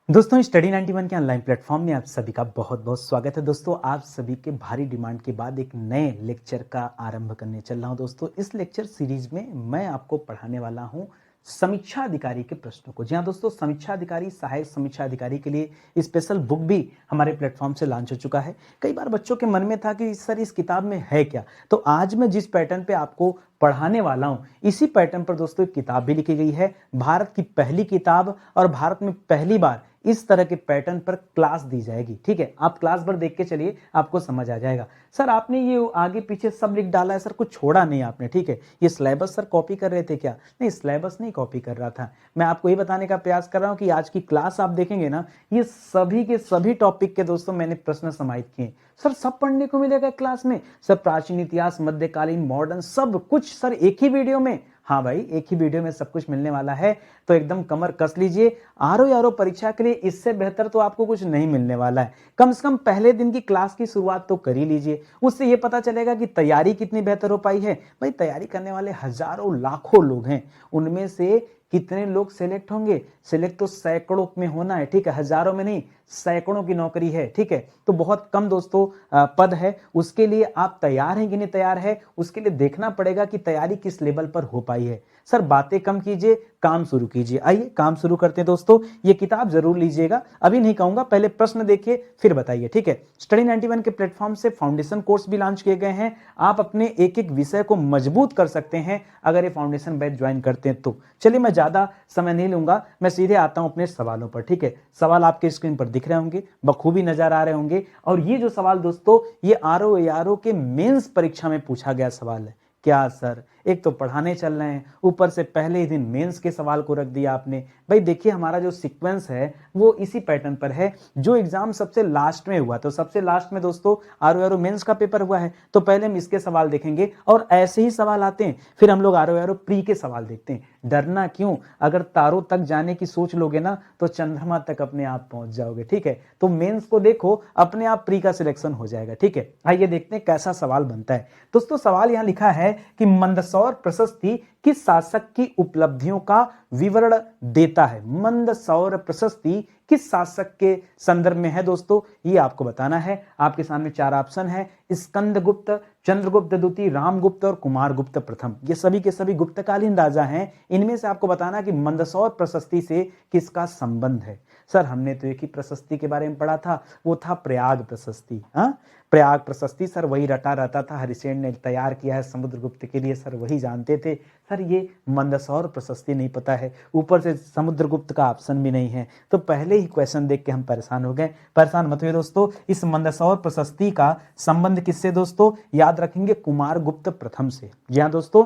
दोस्तों स्टडी 91 के online platform में आप सभी का बहुत बहुत स्वागत है। दोस्तों आप सभी के भारी डिमांड के बाद एक नए लेक्चर का आरंभ करने चल रहा हूं। दोस्तों इस लेक्चर सीरीज में मैं आपको पढ़ाने वाला हूं समीक्षा अधिकारी के प्रश्नों को। जी हाँ दोस्तों, समीक्षा अधिकारी, सहायक समीक्षा अधिकारी के लिए स्पेशल बुक भी हमारे प्लेटफॉर्म से लॉन्च हो चुका है। कई बार बच्चों के मन में था कि सर इस किताब में है क्या, तो आज मैं जिस पैटर्न पे आपको पढ़ाने वाला हूं इसी पैटर्न पर दोस्तों एक किताब भी लिखी गई है। भारत की पहली किताब और भारत में पहली बार इस तरह के पैटर्न पर क्लास दी जाएगी। ठीक है, आप क्लास भर देख के चलिए, आपको समझ आ जाएगा। सर आपने ये आगे पीछे सब लिख डाला है सर, कुछ छोड़ा नहीं आपने। ठीक है, ये सिलेबस सर कॉपी कर रहे थे क्या? नहीं, सिलेबस नहीं कॉपी कर रहा था। मैं आपको ये बताने का प्रयास कर रहा हूं कि आज की क्लास आप देखेंगे ना, ये सभी के सभी टॉपिक के दोस्तों मैंने प्रश्न समाहित किए। सर सब पढ़ने को मिलेगा क्लास में? सर प्राचीन इतिहास, मध्यकालीन, मॉडर्न, सब कुछ सर एक ही वीडियो में। हाँ भाई, एक ही वीडियो में सब कुछ मिलने वाला है, तो एकदम कमर कस लीजिए। आरो यारो परीक्षा के लिए इससे बेहतर तो आपको कुछ नहीं मिलने वाला है। कम से कम पहले दिन की क्लास की शुरुआत तो कर ही लीजिए, उससे ये पता चलेगा कि तैयारी कितनी बेहतर हो पाई है। भाई तैयारी करने वाले हजारों लाखों लोग हैं, उनमें से कितने लोग सेलेक्ट होंगे? सेलेक्ट तो सैकड़ों में होना है। ठीक है, हजारों में नहीं, सैकड़ों की नौकरी है। ठीक है, तो बहुत कम दोस्तों पद है। उसके लिए आप तैयार हैं कि नहीं तैयार है, उसके लिए देखना पड़ेगा कि तैयारी किस लेवल पर हो पाई है। सर बातें कम कीजिए, काम शुरू कीजिए। आइए काम शुरू करते हैं दोस्तों। ये किताब जरूर लीजिएगा, अभी नहीं कहूंगा, पहले प्रश्न देखिए फिर बताइए। ठीक है, स्टडी 91 के प्लेटफॉर्म से फाउंडेशन कोर्स भी लॉन्च किए गए हैं। आप अपने एक एक विषय को मजबूत कर सकते हैं अगर ये फाउंडेशन बैच ज्वाइन करते हैं तो। चलिए मैं ज्यादा समय नहीं लूंगा, मैं सीधे आता हूं अपने सवालों पर। ठीक है, सवाल आपके स्क्रीन पर दिख रहे होंगे, बखूबी नजर आ रहे होंगे। और ये जो सवाल दोस्तों, ये आरओ एआरओ के मेंस परीक्षा में पूछा गया सवाल है। क्या सर, एक तो पढ़ाने चल रहे हैं, ऊपर से पहले ही दिन मेंस के सवाल को रख दिया आपने। भाई देखिए, हमारा जो सीक्वेंस है वो इसी पैटर्न पर है। जो एग्जाम सबसे लास्ट में हुआ, तो सबसे लास्ट में दोस्तों आरओ एआरओ मेंस का पेपर हुआ है, तो पहले हम इसके सवाल देखेंगे और ऐसे ही सवाल आते हैं, फिर हम लोग आरओ एआरओ प्री के सवाल देखते हैं। डरना क्यों? अगर तारों तक जाने की सोच लोगे ना तो चंद्रमा तक अपने आप पहुंच जाओगे। ठीक है, तो मेंस को देखो, अपने आप प्री का सिलेक्शन हो जाएगा। ठीक है, आइए देखते हैं कैसा सवाल बनता है। दोस्तों सवाल यहां लिखा है कि मंदसौर प्रशस्ति किस शासक की उपलब्धियों का विवरण देता है? मंदसौर प्रशस्ति किस शासक के संदर्भ में है दोस्तों, ये आपको बताना है। आपके सामने चार ऑप्शन है: स्कंदगुप्त, चंद्रगुप्त द्वितीय, रामगुप्त और कुमारगुप्त प्रथम। ये सभी के सभी गुप्तकालीन राजा हैं। इनमें से आपको बताना है कि मंदसौर प्रशस्ति से किसका संबंध है। सर हमने तो एक ही प्रशस्ति के बारे में पढ़ा था, वो था प्रयाग प्रशस्ति। हाँ, प्रयाग प्रशस्ति सर वही रटा रहता था, हरिसेन ने तैयार किया है समुद्रगुप्त के लिए, सर वही जानते थे। सर ये मंदसौर प्रशस्ति नहीं पता है, ऊपर से समुद्रगुप्त का ऑप्शन भी नहीं है, तो पहले ही क्वेश्चन देख के हम परेशान हो गए। परेशान मत हुए दोस्तों, इस मंदसौर प्रशस्ति का संबंध किससे दोस्तों? याद रखेंगे, कुमारगुप्त प्रथम से। जी हाँ दोस्तों,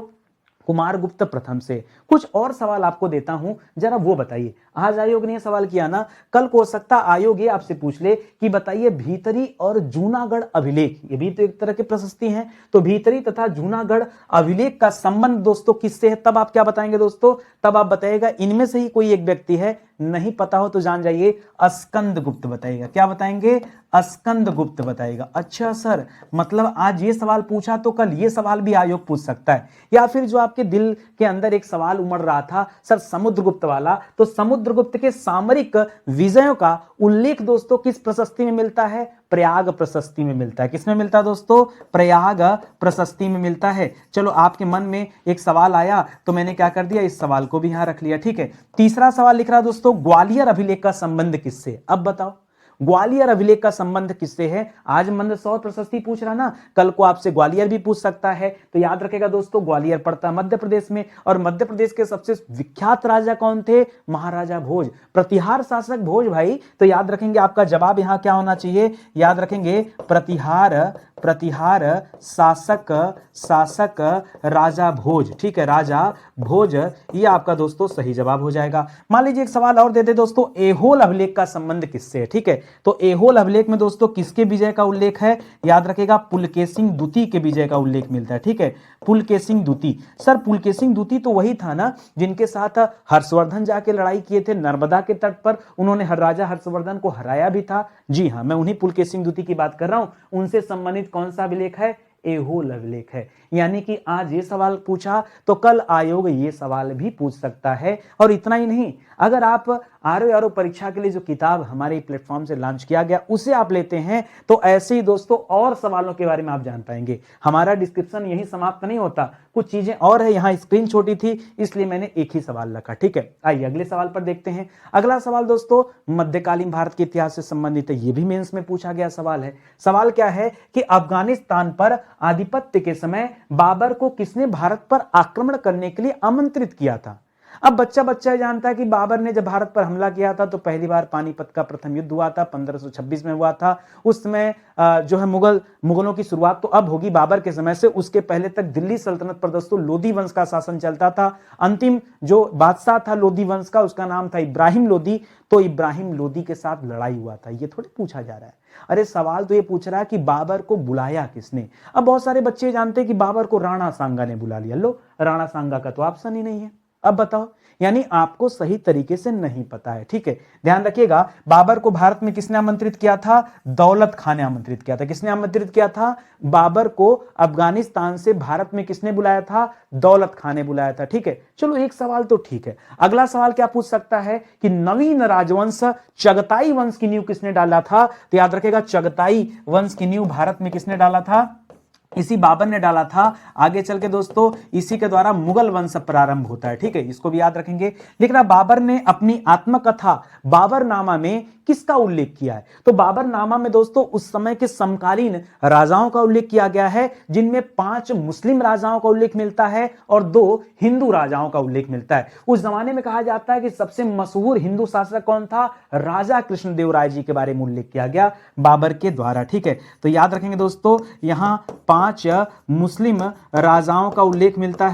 कुमारगुप्त प्रथम से। कुछ और सवाल आपको देता हूं, जरा वो बताइए। आज आयोग ने सवाल किया ना, कल को हो सकता आयोग ये आपसे पूछ ले कि बताइए भीतरी और जूनागढ़ अभिलेख, ये भी तो एक तरह की प्रशस्ति है, तो भीतरी तथा जूनागढ़ अभिलेख का संबंध दोस्तों किससे है? तब आप क्या बताएंगे दोस्तों? तब आप बताइएगा इनमें से ही कोई एक व्यक्ति है। नहीं पता हो तो जान जाइए, स्कंदगुप्त बताइएगा। क्या बताएंगे? स्कंदगुप्त बताइएगा। अच्छा सर, मतलब आज ये सवाल पूछा तो कल ये सवाल भी आयोग पूछ सकता है। या फिर जो आपके दिल के अंदर एक सवाल उमड़ रहा था सर समुद्रगुप्त वाला, तो समुद्रगुप्त के सामरिक विजयों का उल्लेख दोस्तों किस प्रशस्ति में मिलता है? प्रयाग प्रशस्ति में मिलता है। किसमें मिलता है दोस्तों? प्रयाग प्रशस्ति में मिलता है। चलो आपके मन में एक सवाल आया तो मैंने क्या कर दिया, इस सवाल को भी यहां रख लिया। ठीक है, तीसरा सवाल लिख रहा दोस्तों, ग्वालियर अभिलेख का संबंध किससे? अब बताओ, ग्वालियर अभिलेख का संबंध किससे है? आज मंदसौर प्रशस्ति पूछ रहा ना, कल को आपसे ग्वालियर भी पूछ सकता है। तो याद रखेगा दोस्तों, ग्वालियर पड़ता है मध्य प्रदेश में, और मध्य प्रदेश के सबसे विख्यात राजा कौन थे? महाराजा भोज, प्रतिहार शासक भोज। भाई तो याद रखेंगे, आपका जवाब यहां क्या होना चाहिए? याद रखेंगे, प्रतिहार, प्रतिहार शासक, शासक राजा भोज। ठीक है, राजा भोज, ये आपका दोस्तों सही जवाब हो जाएगा। मान लीजिए एक सवाल और दे दे दोस्तों, एहोल अभिलेख का संबंध किससे है? ठीक है, तो एहोल अभिलेख में दोस्तों किसके विजय का उल्लेख है? याद रखेगा, पुलकेशिन द्वितीय के विजय का उल्लेख मिलता है। ठीक है, पुलकेशिन द्वितीय। सर पुलकेशिन द्वितीय तो वही था ना जिनके साथ हर्षवर्धन जाके लड़ाई किए थे नर्मदा के तट पर, उन्होंने राजा हर्षवर्धन को हराया भी था। जी हाँ, मैं उन्हीं पुलकेशिन द्वितीय की बात कर रहा हूं। उनसे संबंधित कौन सा अभिलेख है? एहोल अभिलेख है। यानी कि आज ये सवाल पूछा तो कल आयोग ये सवाल भी पूछ सकता है। और इतना ही नहीं, अगर आप आरओ परीक्षा के लिए जो किताब हमारे प्लेटफॉर्म से लॉन्च किया गया उसे आप लेते हैं तो ऐसे ही दोस्तों और सवालों के बारे में आप जान पाएंगे। हमारा डिस्क्रिप्शन यही समाप्त नहीं होता, कुछ चीजें और है। यहाँ स्क्रीन छोटी थी इसलिए मैंने एक ही सवाल रखा। ठीक है, आइए अगले सवाल पर देखते हैं। अगला सवाल दोस्तों मध्यकालीन भारत के इतिहास से संबंधित है, यह भी मेंस में पूछा गया सवाल है। सवाल क्या है कि अफगानिस्तान पर आधिपत्य के समय बाबर को किसने भारत पर आक्रमण करने के लिए आमंत्रित किया था? अब बच्चा बच्चा जानता है कि बाबर ने जब भारत पर हमला किया था तो पहली बार पानीपत का प्रथम युद्ध हुआ था, 1526 में हुआ था। उस समय जो है मुगलों की शुरुआत तो अब होगी बाबर के समय से, उसके पहले तक दिल्ली सल्तनत पर दोस्तों लोधी वंश का शासन चलता था। अंतिम जो बादशाह था लोधी वंश का उसका नाम था इब्राहिम लोधी। तो इब्राहिम लोधी के साथ लड़ाई हुआ था, ये थोड़ी पूछा जा रहा है। अरे सवाल तो ये पूछ रहा है कि बाबर को बुलाया किसने। अब बहुत सारे बच्चे जानते हैं कि बाबर को राणा सांगा ने बुला लिया। लो, राणा सांगा का तो ऑप्शन ही नहीं है। अब बताओ, यानी आपको सही तरीके से नहीं पता है। ठीक है, ध्यान रखिएगा, बाबर को भारत में किसने आमंत्रित किया था? दौलत खान ने आमंत्रित किया था। किसने आमंत्रित किया था? बाबर को अफगानिस्तान से भारत में किसने बुलाया था? दौलत खान ने बुलाया था। ठीक है, चलो एक सवाल तो ठीक है। अगला सवाल क्या पूछ सकता है कि नवीन राजवंश चगताई वंश की नींव किसने डाला था? तो याद रखिएगा, चगताई वंश की नींव भारत में किसने डाला था? इसी बाबर ने डाला था। आगे चल के दोस्तों इसी के द्वारा मुगल वंश प्रारंभ होता है। ठीक है, इसको भी याद रखेंगे। लेकिन बाबर ने अपनी आत्मकथा बाबरनामा में किसका उल्लेख किया है? तो बाबरनामा में दोस्तों उस समय के समकालीन राजाओं का उल्लेख किया गया है, जिनमें 5 मुस्लिम राजाओं का उल्लेख मिलता है और 2 हिंदू राजाओं का उल्लेख मिलता है। उस जमाने में कहा जाता है कि सबसे मशहूर हिंदू शासक कौन था? राजा कृष्णदेवराय जी के बारे में उल्लेख किया गया बाबर के द्वारा। ठीक है, तो याद रखेंगे दोस्तों, यहां 5 मुस्लिम राजाओं का उल्लेख मिलता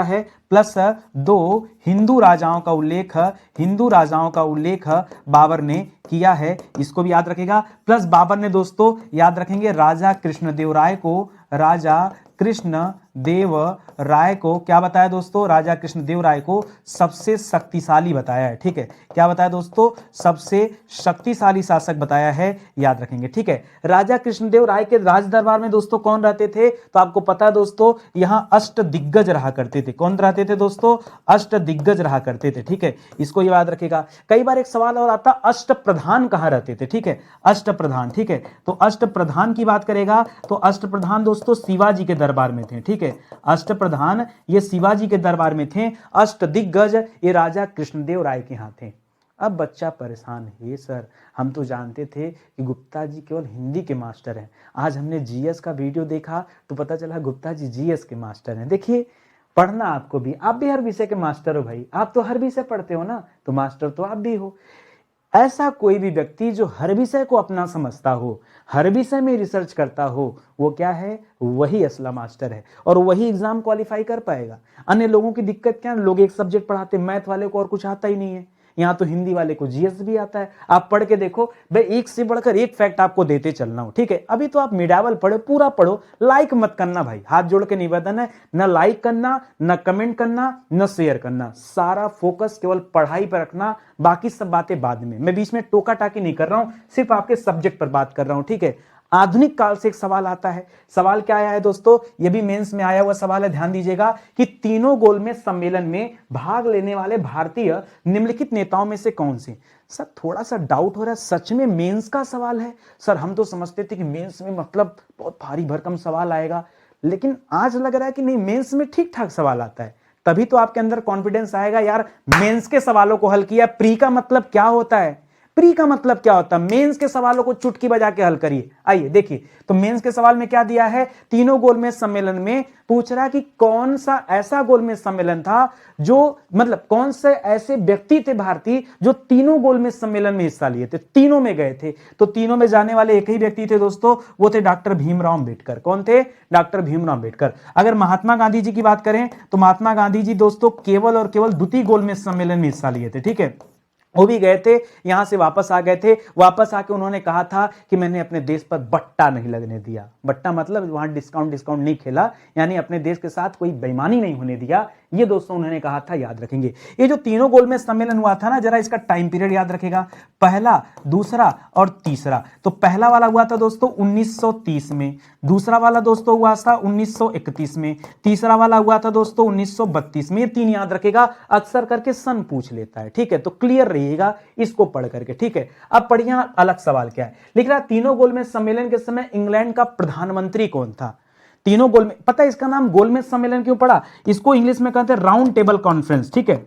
है, प्लस 2 हिंदू राजाओं का उल्लेख बाबर ने किया है। इसको भी याद रखेगा। प्लस बाबर ने दोस्तों याद रखेंगे राजा कृष्णदेवराय को क्या बताया दोस्तों? राजा कृष्णदेवराय को सबसे शक्तिशाली बताया है। ठीक है, क्या बताया दोस्तों? सबसे शक्तिशाली शासक बताया है, याद रखेंगे। ठीक है, राजा कृष्णदेवराय के राज दरबार में दोस्तों कौन रहते थे? तो आपको पता है दोस्तों, यहां अष्टदिग्गज रहा करते थे। कौन रहते थे दोस्तों? अष्टदिग्गज रहा करते थे। ठीक है, इसको याद रखेगा। कई बार एक सवाल और आता, अष्टप्रधान कहां रहते थे? ठीक है, अष्टप्रधान। ठीक है, तो अष्टप्रधान की बात करेगा तो अष्टप्रधान दोस्तों शिवाजी के दरबार में थे। ठीक है, अष्टप्रधान ये शिवाजी के दरबार में थे। अष्टदिग्गज ये राजा कृष्णदेव राय के यहां थे। अब बच्चा परेशान है, सर हम तो जानते थे कि गुप्ता जी केवल हिंदी के मास्टर हैं। आज हमने जीएस का वीडियो देखा तो पता चला गुप्ता जी जीएस के मास्टर हैं। देखिए, पढ़ना आपको भी, आप भी हर विषय के मास्टर हो भाई, आप तो हर विषय पढ़ते हो ना, तो मास्टर तो आप भी हो। ऐसा कोई भी व्यक्ति जो हर विषय को अपना समझता हो, हर विषय में रिसर्च करता हो, वो क्या है? वही असला मास्टर है और वही एग्जाम क्वालिफाई कर पाएगा। अन्य लोगों की दिक्कत क्या है? लोग एक सब्जेक्ट पढ़ाते, मैथ वाले को और कुछ आता ही नहीं है। यहाँ तो हिंदी वाले को जीएस भी आता है। आप पढ़ के देखो भाई, एक से बढ़कर एक फैक्ट आपको देते चलना हो। ठीक है, अभी तो आप मिडावल पढ़ो, पूरा पढ़ो, लाइक मत करना भाई, हाथ जोड़ के निवेदन है। न लाइक करना, न कमेंट करना, न शेयर करना, सारा फोकस केवल पढ़ाई पर रखना, बाकी सब बातें बाद में। मैं बीच में टोका टाकी नहीं कर रहा हूं, सिर्फ आपके सब्जेक्ट पर बात कर रहा हूं। ठीक है, आधुनिक काल से एक सवाल आता है। सवाल क्या आया है दोस्तों? यह भी मेंस में आया हुआ सवाल है, ध्यान दीजिएगा कि तीनों गोलमेज सम्मेलन में भाग लेने वाले भारतीय निम्नलिखित नेताओं में से कौन से? सर थोड़ा सा डाउट हो रहा है, सच में मेंस का सवाल है? सर हम तो समझते थे कि मेंस में मतलब बहुत भारी भरकम सवाल आएगा, लेकिन आज लग रहा है कि नहीं, मेंस में ठीक ठाक सवाल आता है। तभी तो आपके अंदर कॉन्फिडेंस आएगा, यार मेंस के सवालों को हल किया। प्री का मतलब क्या होता है? प्री का मतलब क्या होता है? मेंस के सवालों को चुटकी बजा के हल करिए। आइए देखिए, तो मेंस के सवाल में क्या दिया है? तीनों गोलमेज सम्मेलन में पूछ रहा है कि कौन सा ऐसा गोलमेज सम्मेलन था जो मतलब कौन से ऐसे व्यक्ति थे भारतीय जो तीनों गोलमेज सम्मेलन में हिस्सा लिए थे, तीनों में गए थे। तो तीनों में जाने वाले एक ही व्यक्ति थे दोस्तों, वो थे डॉक्टर भीमराव अंबेडकर। कौन थे? डॉक्टर भीमराव अंबेडकर। अगर महात्मा गांधी जी की बात करें तो महात्मा गांधी जी दोस्तों केवल और केवल द्वितीय गोलमेज सम्मेलन में हिस्सा लिए थे। ठीक है, वो भी गए थे, यहां से वापस आ गए थे। वापस आके उन्होंने कहा था कि मैंने अपने देश पर बट्टा नहीं लगने दिया। बट्टा मतलब वहां डिस्काउंट नहीं खेला, यानी अपने देश के साथ कोई बेईमानी नहीं होने दिया, ये दोस्तों उन्होंने कहा था, याद रखेंगे। ये जो तीनों गोलमेज सम्मेलन हुआ था ना, जरा इसका टाइम पीरियड याद रखेगा, पहला, दूसरा और तीसरा। तो पहला वाला हुआ था दोस्तों 1930 में, दूसरा वाला दोस्तों हुआ था 1931 में, तीसरा वाला हुआ था दोस्तों 1932 में। ये तीन याद रखेगा, अक्सर करके सन पूछ लेता है, ठीक है, तो क्लियर रहिएगा इसको पढ़ करके, ठीक है। अब पढ़िए अलग सवाल क्या है, लिख रहा है तीनों गोलमेज सम्मेलन के समय इंग्लैंड का प्रधानमंत्री कौन था। तीनों गोलमेज, पता है इसका नाम गोलमेज सम्मेलन क्यों पड़ा, इसको इंग्लिश में कहते हैं राउंड टेबल कॉन्फ्रेंस, ठीक है।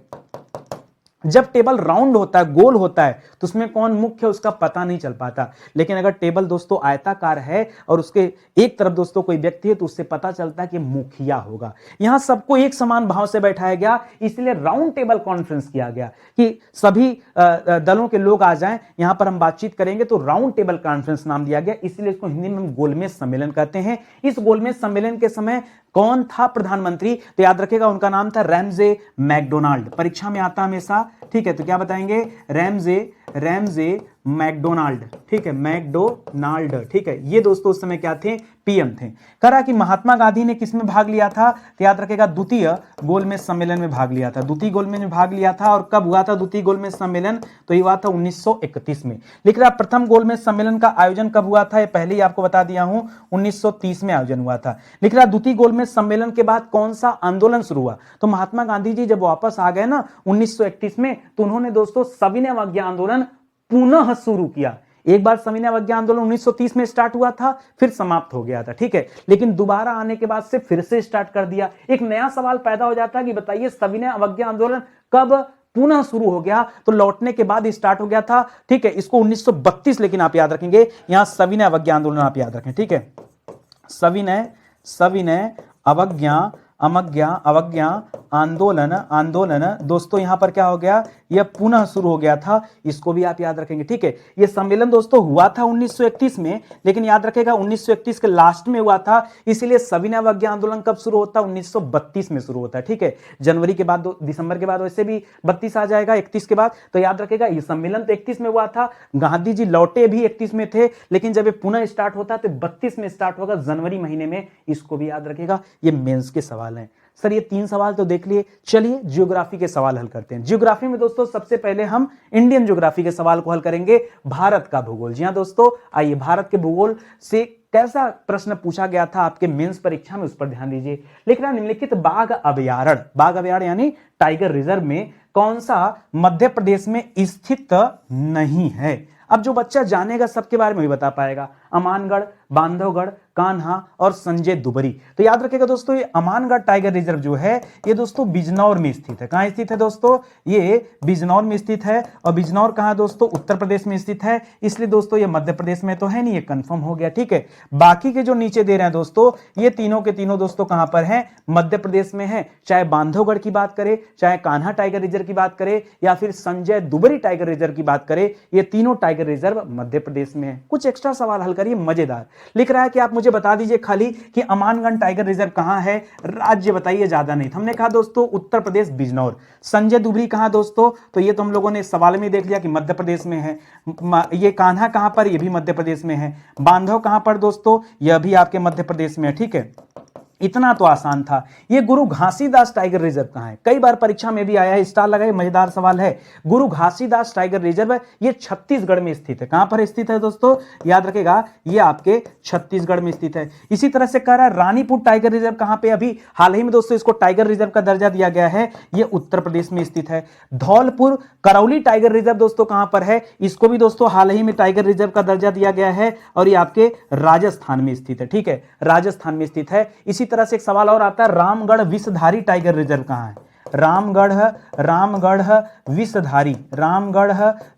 जब टेबल राउंड होता है, गोल होता है, तो उसमें कौन मुख्य उसका पता नहीं चल पाता। लेकिन अगर टेबल दोस्तों आयताकार है और उसके एक तरफ दोस्तों कोई व्यक्ति है, तो उससे पता चलता है कि मुखिया होगा। यहां सबको एक समान भाव से बैठाया गया, इसलिए राउंड टेबल कॉन्फ्रेंस किया गया कि सभी दलों के लोग आ जाएं, यहां पर हम बातचीत करेंगे, तो राउंड टेबल कॉन्फ्रेंस नाम दिया गया, इसलिए इसको हिंदी में हम गोलमेज सम्मेलन कहते हैं। इस गोलमेज सम्मेलन के समय कौन था प्रधानमंत्री, तो याद रखेगा उनका नाम था रैमजे मैकडोनाल्ड। परीक्षा में आता हमेशा, ठीक है, तो क्या बताएंगे, रैमजे मैकडोनाल्ड, ठीक है, मैकडोनाल्ड, ठीक है। ये दोस्तों उस समय क्या थे, पीएम थे। करा कि महात्मा गांधी ने किसमें भाग लिया था, तो याद रखेगा द्वितीय गोलमेज सम्मेलन में भाग लिया था, द्वितीय गोलमेज में भाग लिया था। और कब हुआ था द्वितीय गोलमेज सम्मेलन, तो ये हुआ था 1931 में। लिख रहा प्रथम गोलमेज सम्मेलन का आयोजन कब हुआ था, ये पहले ही आपको बता दिया हूं, 1930 में आयोजन हुआ था। लिख रहा द्वितीय गोलमेज सम्मेलन के बाद कौन सा आंदोलन शुरू हुआ, तो महात्मा गांधी जी जब वापस आ गए ना 1931 में, तो उन्होंने दोस्तों सविनय अवज्ञा आंदोलन पुनः शुरू किया। एक बार सविनय अवज्ञा आंदोलन 1930 में स्टार्ट हुआ था, फिर समाप्त हो गया था, ठीक है, लेकिन दोबारा आने के बाद से फिर से स्टार्ट कर दिया। एक नया सवाल पैदा हो जाता है कि बताइए सविनय अवज्ञा आंदोलन कब पुनः शुरू हो गया, तो लौटने के बाद स्टार्ट हो गया था, ठीक है, इसको 1932, लेकिन आप याद रखेंगे यहां सविनय अवज्ञा आंदोलन आप याद रखें, ठीक है। सविनय अवज्ञा आंदोलन दोस्तों यहां पर क्या हो गया, यह पुनः शुरू हो गया था, इसको भी आप याद रखेंगे, ठीक है। यह सम्मेलन दोस्तों हुआ था 1931 में, लेकिन याद रखेगा 1931 के लास्ट में हुआ था, इसलिए सविनय अवज्ञा आंदोलन कब शुरू होता है, 1932 में शुरू होता है, ठीक है। जनवरी के बाद, दिसंबर के बाद वैसे भी 32 आ जाएगा, 31 के बाद, तो याद रखेगा यह सम्मेलन तो 31 में हुआ था, गांधी जी लौटे भी 31 में थे, लेकिन जब ये पुनः स्टार्ट होता है तो 32 में स्टार्ट होगा, जनवरी महीने में, इसको भी याद रखेगा। ये मेंस के सवाल हैं सर, ये 3 सवाल तो देख लिए। चलिए ज्योग्राफी के सवाल हल करते हैं। ज्योग्राफी में दोस्तों सबसे पहले हम इंडियन ज्योग्राफी के सवाल को हल करेंगे, भारत का भूगोल। जी हां दोस्तों, आइए भारत के भूगोल से कैसा प्रश्न पूछा गया था आपके मेंस परीक्षा में, उस पर ध्यान दीजिए। लिख रहा निम्नलिखित बाघ अभयारण्य यानी टाइगर रिजर्व में कौन सा मध्य प्रदेश में स्थित नहीं है। अब जो बच्चा जानेगा सबके बारे में भी बता पाएगा, अमानगढ़, बांधवगढ़, कान्हा और संजय दुबरी। तो याद रखिएगा दोस्तों, ये अमानगढ़ टाइगर रिजर्व जो है ये दोस्तों बिजनौर में स्थित है। कहां स्थित है दोस्तों, ये बिजनौर में स्थित है। और बिजनौर कहां दोस्तों, उत्तर प्रदेश में स्थित है, इसलिए दोस्तों ये मध्य प्रदेश में तो है नहीं, ये कंफर्म हो गया, ठीक है। बाकी के जो नीचे दे रहे हैं दोस्तों, ये तीनों के तीनों दोस्तों कहां पर हैं, मध्य प्रदेश में है। चाहे बांधवगढ़ की बात करें, चाहे कान्हा टाइगर रिजर्व की बात करें, या फिर संजय दुबरी टाइगर रिजर्व की बात करें, ये तीनों टाइगर रिजर्व मध्य प्रदेश में है। कुछ एक्स्ट्रा सवाल हल करिए, मजेदार। लिख रहा है कि आप मुझे बता दीजिए खाली कि अमानगढ़ टाइगर रिजर्व कहां है, राज्य बताइए, ज्यादा नहीं। हमने कहा दोस्तों उत्तर प्रदेश बिजनौर। संजय दुबरी कहां दोस्तों, तो ये तो हम लोगों ने सवाल में देख लिया कि मध्य प्रदेश में है। ये कान्हा कहां पर, ये भी मध्य प्रदेश में है। बांधव कहां पर दोस्तों, यह भी आपके मध्य प्रदेश में है, ठीक है। इतना तो आसान था। ये गुरु घासीदास टाइगर रिजर्व कहां है, कई बार परीक्षा में भी आया है, स्टार लगाए, मजेदार सवाल है। गुरु घासीदास टाइगर रिजर्व ये छत्तीसगढ़ में स्थित है। कहां पर स्थित है दोस्तों, याद रखेगा ये आपके छत्तीसगढ़ में स्थित है। इसी तरह से कह रहा है रानीपुर टाइगर रिजर्व कहां पे, अभी हाल ही में दोस्तों इसको टाइगर रिजर्व का दर्जा दिया गया है, ये उत्तर प्रदेश में स्थित है। धौलपुर करौली टाइगर रिजर्व दोस्तों कहां पर है, इसको भी दोस्तों हाल ही में टाइगर रिजर्व का दर्जा दिया गया है, और ये आपके राजस्थान में स्थित है, ठीक है, राजस्थान में स्थित है। इसी तरह से एक सवाल और आता है, रामगढ़ विषधारी टाइगर रिजर्व कहां है। रामगढ़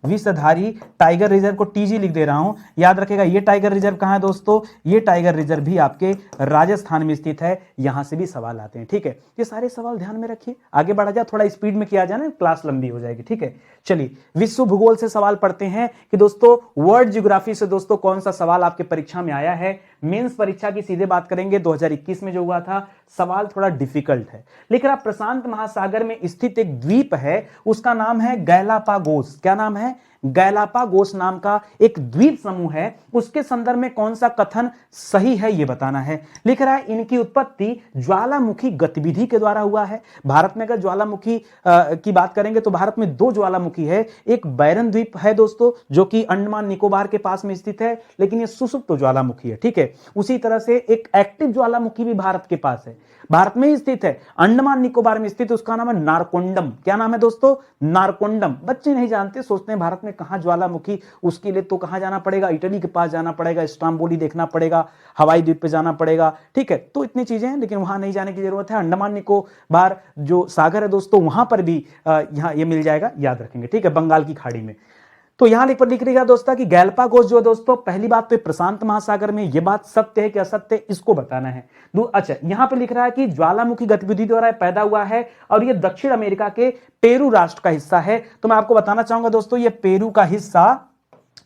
विषधारी टाइगर रिजर्व को टीजी लिख दे रहा हूं, याद रखेगा। ये टाइगर रिजर्व कहां है दोस्तों, ये टाइगर रिजर्व भी आपके राजस्थान में स्थित है। यहां से भी सवाल आते हैं, ठीक है। ये सारे सवाल ध्यान में रखिए, आगे बढ़ा जाए, थोड़ा स्पीड में किया जाए ना, क्लास लंबी हो जाएगी, ठीक है। चलिए विश्व भूगोल से सवाल पढ़ते हैं कि दोस्तों वर्ल्ड ज्योग्राफी से दोस्तों कौन सा सवाल आपके परीक्षा में आया है। मेंस परीक्षा की सीधे बात करेंगे, 2021 में जो हुआ था, सवाल थोड़ा डिफिकल्ट है। लिख रहा प्रशांत महासागर महासागर में स्थित एक द्वीप है, उसका नाम है गैलापागोस। क्या नाम है? गैलापागोस नाम का एक द्वीप समूह है। उसके संदर्भ में कौन सा कथन सही है यह बताना है। लिख रहा है इनकी उत्पत्ति ज्वालामुखी गतिविधि के द्वारा हुआ है। भारत में अगर ज्वालामुखी की बात करेंगे तो भारत में दो ज्वालामुखी है। एक बैरन द्वीप है दोस्तों, जो कि अंडमान निकोबार के पास में स्थित है, लेकिन यह सुसुप्त ज्वालामुखी है। ठीक है, उसी तरह से एक एक्टिव ज्वालामुखी भी भारत के पास है, भारत में ही स्थित है, अंडमान निकोबार में स्थित, उसका नाम है नारकोंडम। क्या नाम है दोस्तों? नारकोंडम। बच्चे नहीं जानते, सोचते हैं भारत में कहां ज्वालामुखी, उसके लिए तो कहां जाना पड़ेगा? इटली के पास जाना पड़ेगा, स्ट्राम्बोली देखना पड़ेगा, हवाई द्वीप पे जाना पड़ेगा। ठीक है, तो इतनी चीजें हैं, लेकिन वहां नहीं जाने की जरूरत है। अंडमान निकोबार जो सागर है दोस्तों, वहां पर भी यहां ये मिल जाएगा, याद रखेंगे। ठीक है, बंगाल की खाड़ी में। तो यहां लिख रही है दोस्तों कि गैलापागोस जो है दोस्तों, पहली बात तो प्रशांत महासागर में, यह बात सत्य है कि असत्य है, इसको बताना है। अच्छा, यहां पे लिख रहा है कि ज्वालामुखी गतिविधि द्वारा पैदा हुआ है और यह दक्षिण अमेरिका के पेरू राष्ट्र का हिस्सा है। तो मैं आपको बताना चाहूंगा दोस्तों, यह पेरू का हिस्सा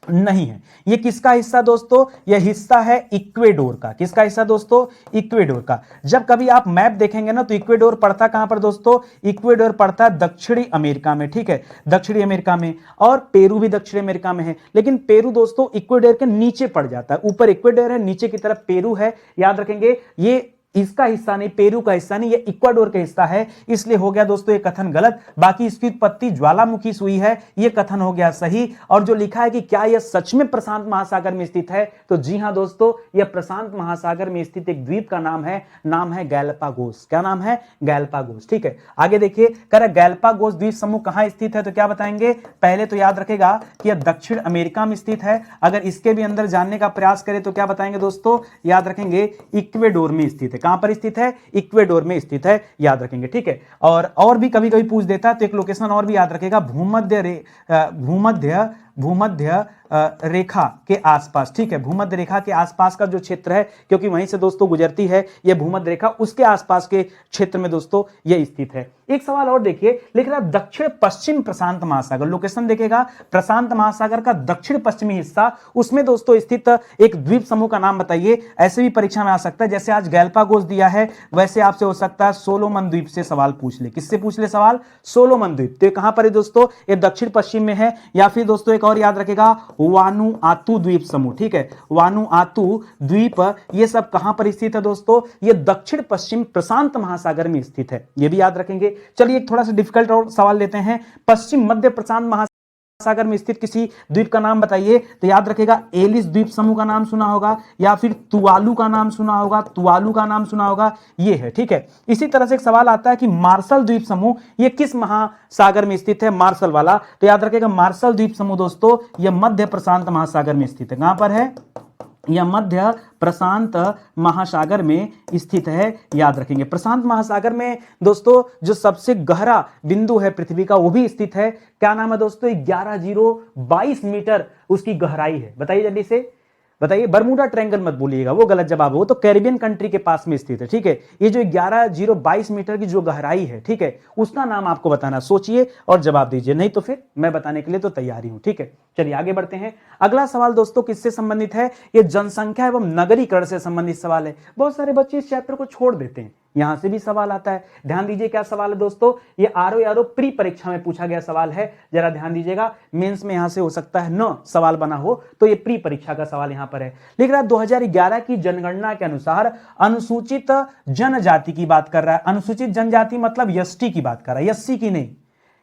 नहीं है। ये किसका हिस्सा दोस्तों? यह हिस्सा है इक्वेडोर का। किसका हिस्सा दोस्तों? इक्वेडोर का। जब कभी आप मैप देखेंगे ना, तो इक्वेडोर पड़ता कहां पर दोस्तों? इक्वेडोर पड़ता है दक्षिणी अमेरिका में। ठीक है, दक्षिणी अमेरिका में, और पेरू भी दक्षिणी अमेरिका में है। लेकिन पेरू दोस्तों इक्वेडोर के नीचे पड़ जाता है। ऊपर इक्वेडोर है, नीचे की तरफ पेरू है। याद रखेंगे, ये इसका हिस्सा नहीं, पेरू का हिस्सा नहीं, ये इक्वाडोर का हिस्सा है। इसलिए हो गया दोस्तों ये कथन गलत। बाकी इसकी उत्पत्ति ज्वालामुखी से हुई है, ये कथन हो गया सही। और जो लिखा है कि क्या यह सच में प्रशांत महासागर में स्थित है, तो जी हां दोस्तों, यह प्रशांत महासागर में स्थित एक द्वीप का नाम है गैलापागोस। क्या नाम है? गैलापागोस। ठीक है, आगे देखिए, कह रहा गैलापागोस द्वीप समूह कहां स्थित है, तो क्या बताएंगे? पहले तो याद रखेगा कि यह दक्षिण अमेरिका में स्थित है। अगर इसके भी अंदर जानने का प्रयास करें तो क्या बताएंगे दोस्तों? याद रखेंगे इक्वेडोर में स्थित है। कहां पर स्थित है? इक्वेडोर में स्थित है, याद रखेंगे। ठीक है, और भी कभी कभी पूछ देता है, तो एक लोकेशन और भी याद रखेगा, भूमध्य रेखा के आसपास। ठीक है, भूमध्य रेखा के आसपास का जो क्षेत्र है, क्योंकि वहीं से दोस्तों गुजरती है यह भूमध्य रेखा, उसके आसपास के क्षेत्र में दोस्तों यह स्थित है। एक सवाल और देखिए, लिख रहा दक्षिण पश्चिम प्रशांत महासागर। लोकेशन देखेगा, प्रशांत महासागर का दक्षिण पश्चिमी हिस्सा, उसमें दोस्तों स्थित एक द्वीप समूह का नाम बताइए। ऐसे भी परीक्षा में आ सकता है, जैसे आज गैलापागोस दिया है, वैसे आपसे हो सकता है सोलोमन द्वीप से सवाल पूछ ले। किससे पूछ ले सवाल? सोलोमन द्वीप। तो कहां पर है दोस्तों? ये दक्षिण पश्चिम में है। या फिर दोस्तों एक और याद रखेगा, वानुआतु द्वीप समूह। ठीक है, वानुआतु द्वीप, ये सब कहां पर स्थित है दोस्तों? ये दक्षिण पश्चिम प्रशांत महासागर में स्थित है, ये भी याद रखेंगे। चलिए एक थोड़ा सा डिफिकल्ट और सवाल लेते हैं। पश्चिम मध्य प्रशांत महासागर में स्थित किसी द्वीप का नाम बताइए। तो याद रखेगा, एलिस द्वीप समूह का नाम सुना होगा, या फिर तुवालू का नाम सुना होगा, तुवालू का नाम सुना होगा, ये है। ठीक है, इसी तरह से एक सवाल आता है कि मार्शल द्वीप समूह ये किस महासागर में स्थित है? मार्शल वाला। तो याद रखेगा, मार्शल द्वीप समूह दोस्तों यह मध्य प्रशांत महासागर में स्थित है। कहां पर है? यह मध्य प्रशांत महासागर में स्थित है, याद रखेंगे। प्रशांत महासागर में दोस्तों जो सबसे गहरा बिंदु है पृथ्वी का, वो भी स्थित है। क्या नाम है दोस्तों? 11,022 मीटर उसकी गहराई है। बताइए जल्दी से, बताइए। बरमूडा ट्रायंगल मत बोलिएगा, वो गलत जवाब है, वो तो कैरिबियन कंट्री के पास में स्थित है। ठीक है, ये जो 11,022 मीटर की जो गहराई है, ठीक है, उसका नाम आपको बताना। सोचिए और जवाब दीजिए, नहीं तो फिर मैं बताने के लिए तो तैयार ही हूं। ठीक है, चलिए आगे बढ़ते हैं। अगला सवाल दोस्तों किससे संबंधित है? ये जनसंख्या एवं नगरीकरण से संबंधित सवाल है। बहुत सारे बच्चे इस चैप्टर को छोड़ देते हैं, यहां से भी सवाल आता है। ध्यान दीजिए क्या सवाल है दोस्तों, ये आरओ प्री परीक्षा में पूछा गया सवाल है। जरा ध्यान दीजिएगा, मेंस में यहां से हो सकता है न सवाल बना हो, तो ये प्री परीक्षा का सवाल यहां पर है। लिख रहा है 2011 की जनगणना के अनुसार अनुसूचित जनजाति की बात कर रहा है। अनुसूचित जनजाति मतलब एसटी की बात कर रहा है, एससी की नहीं।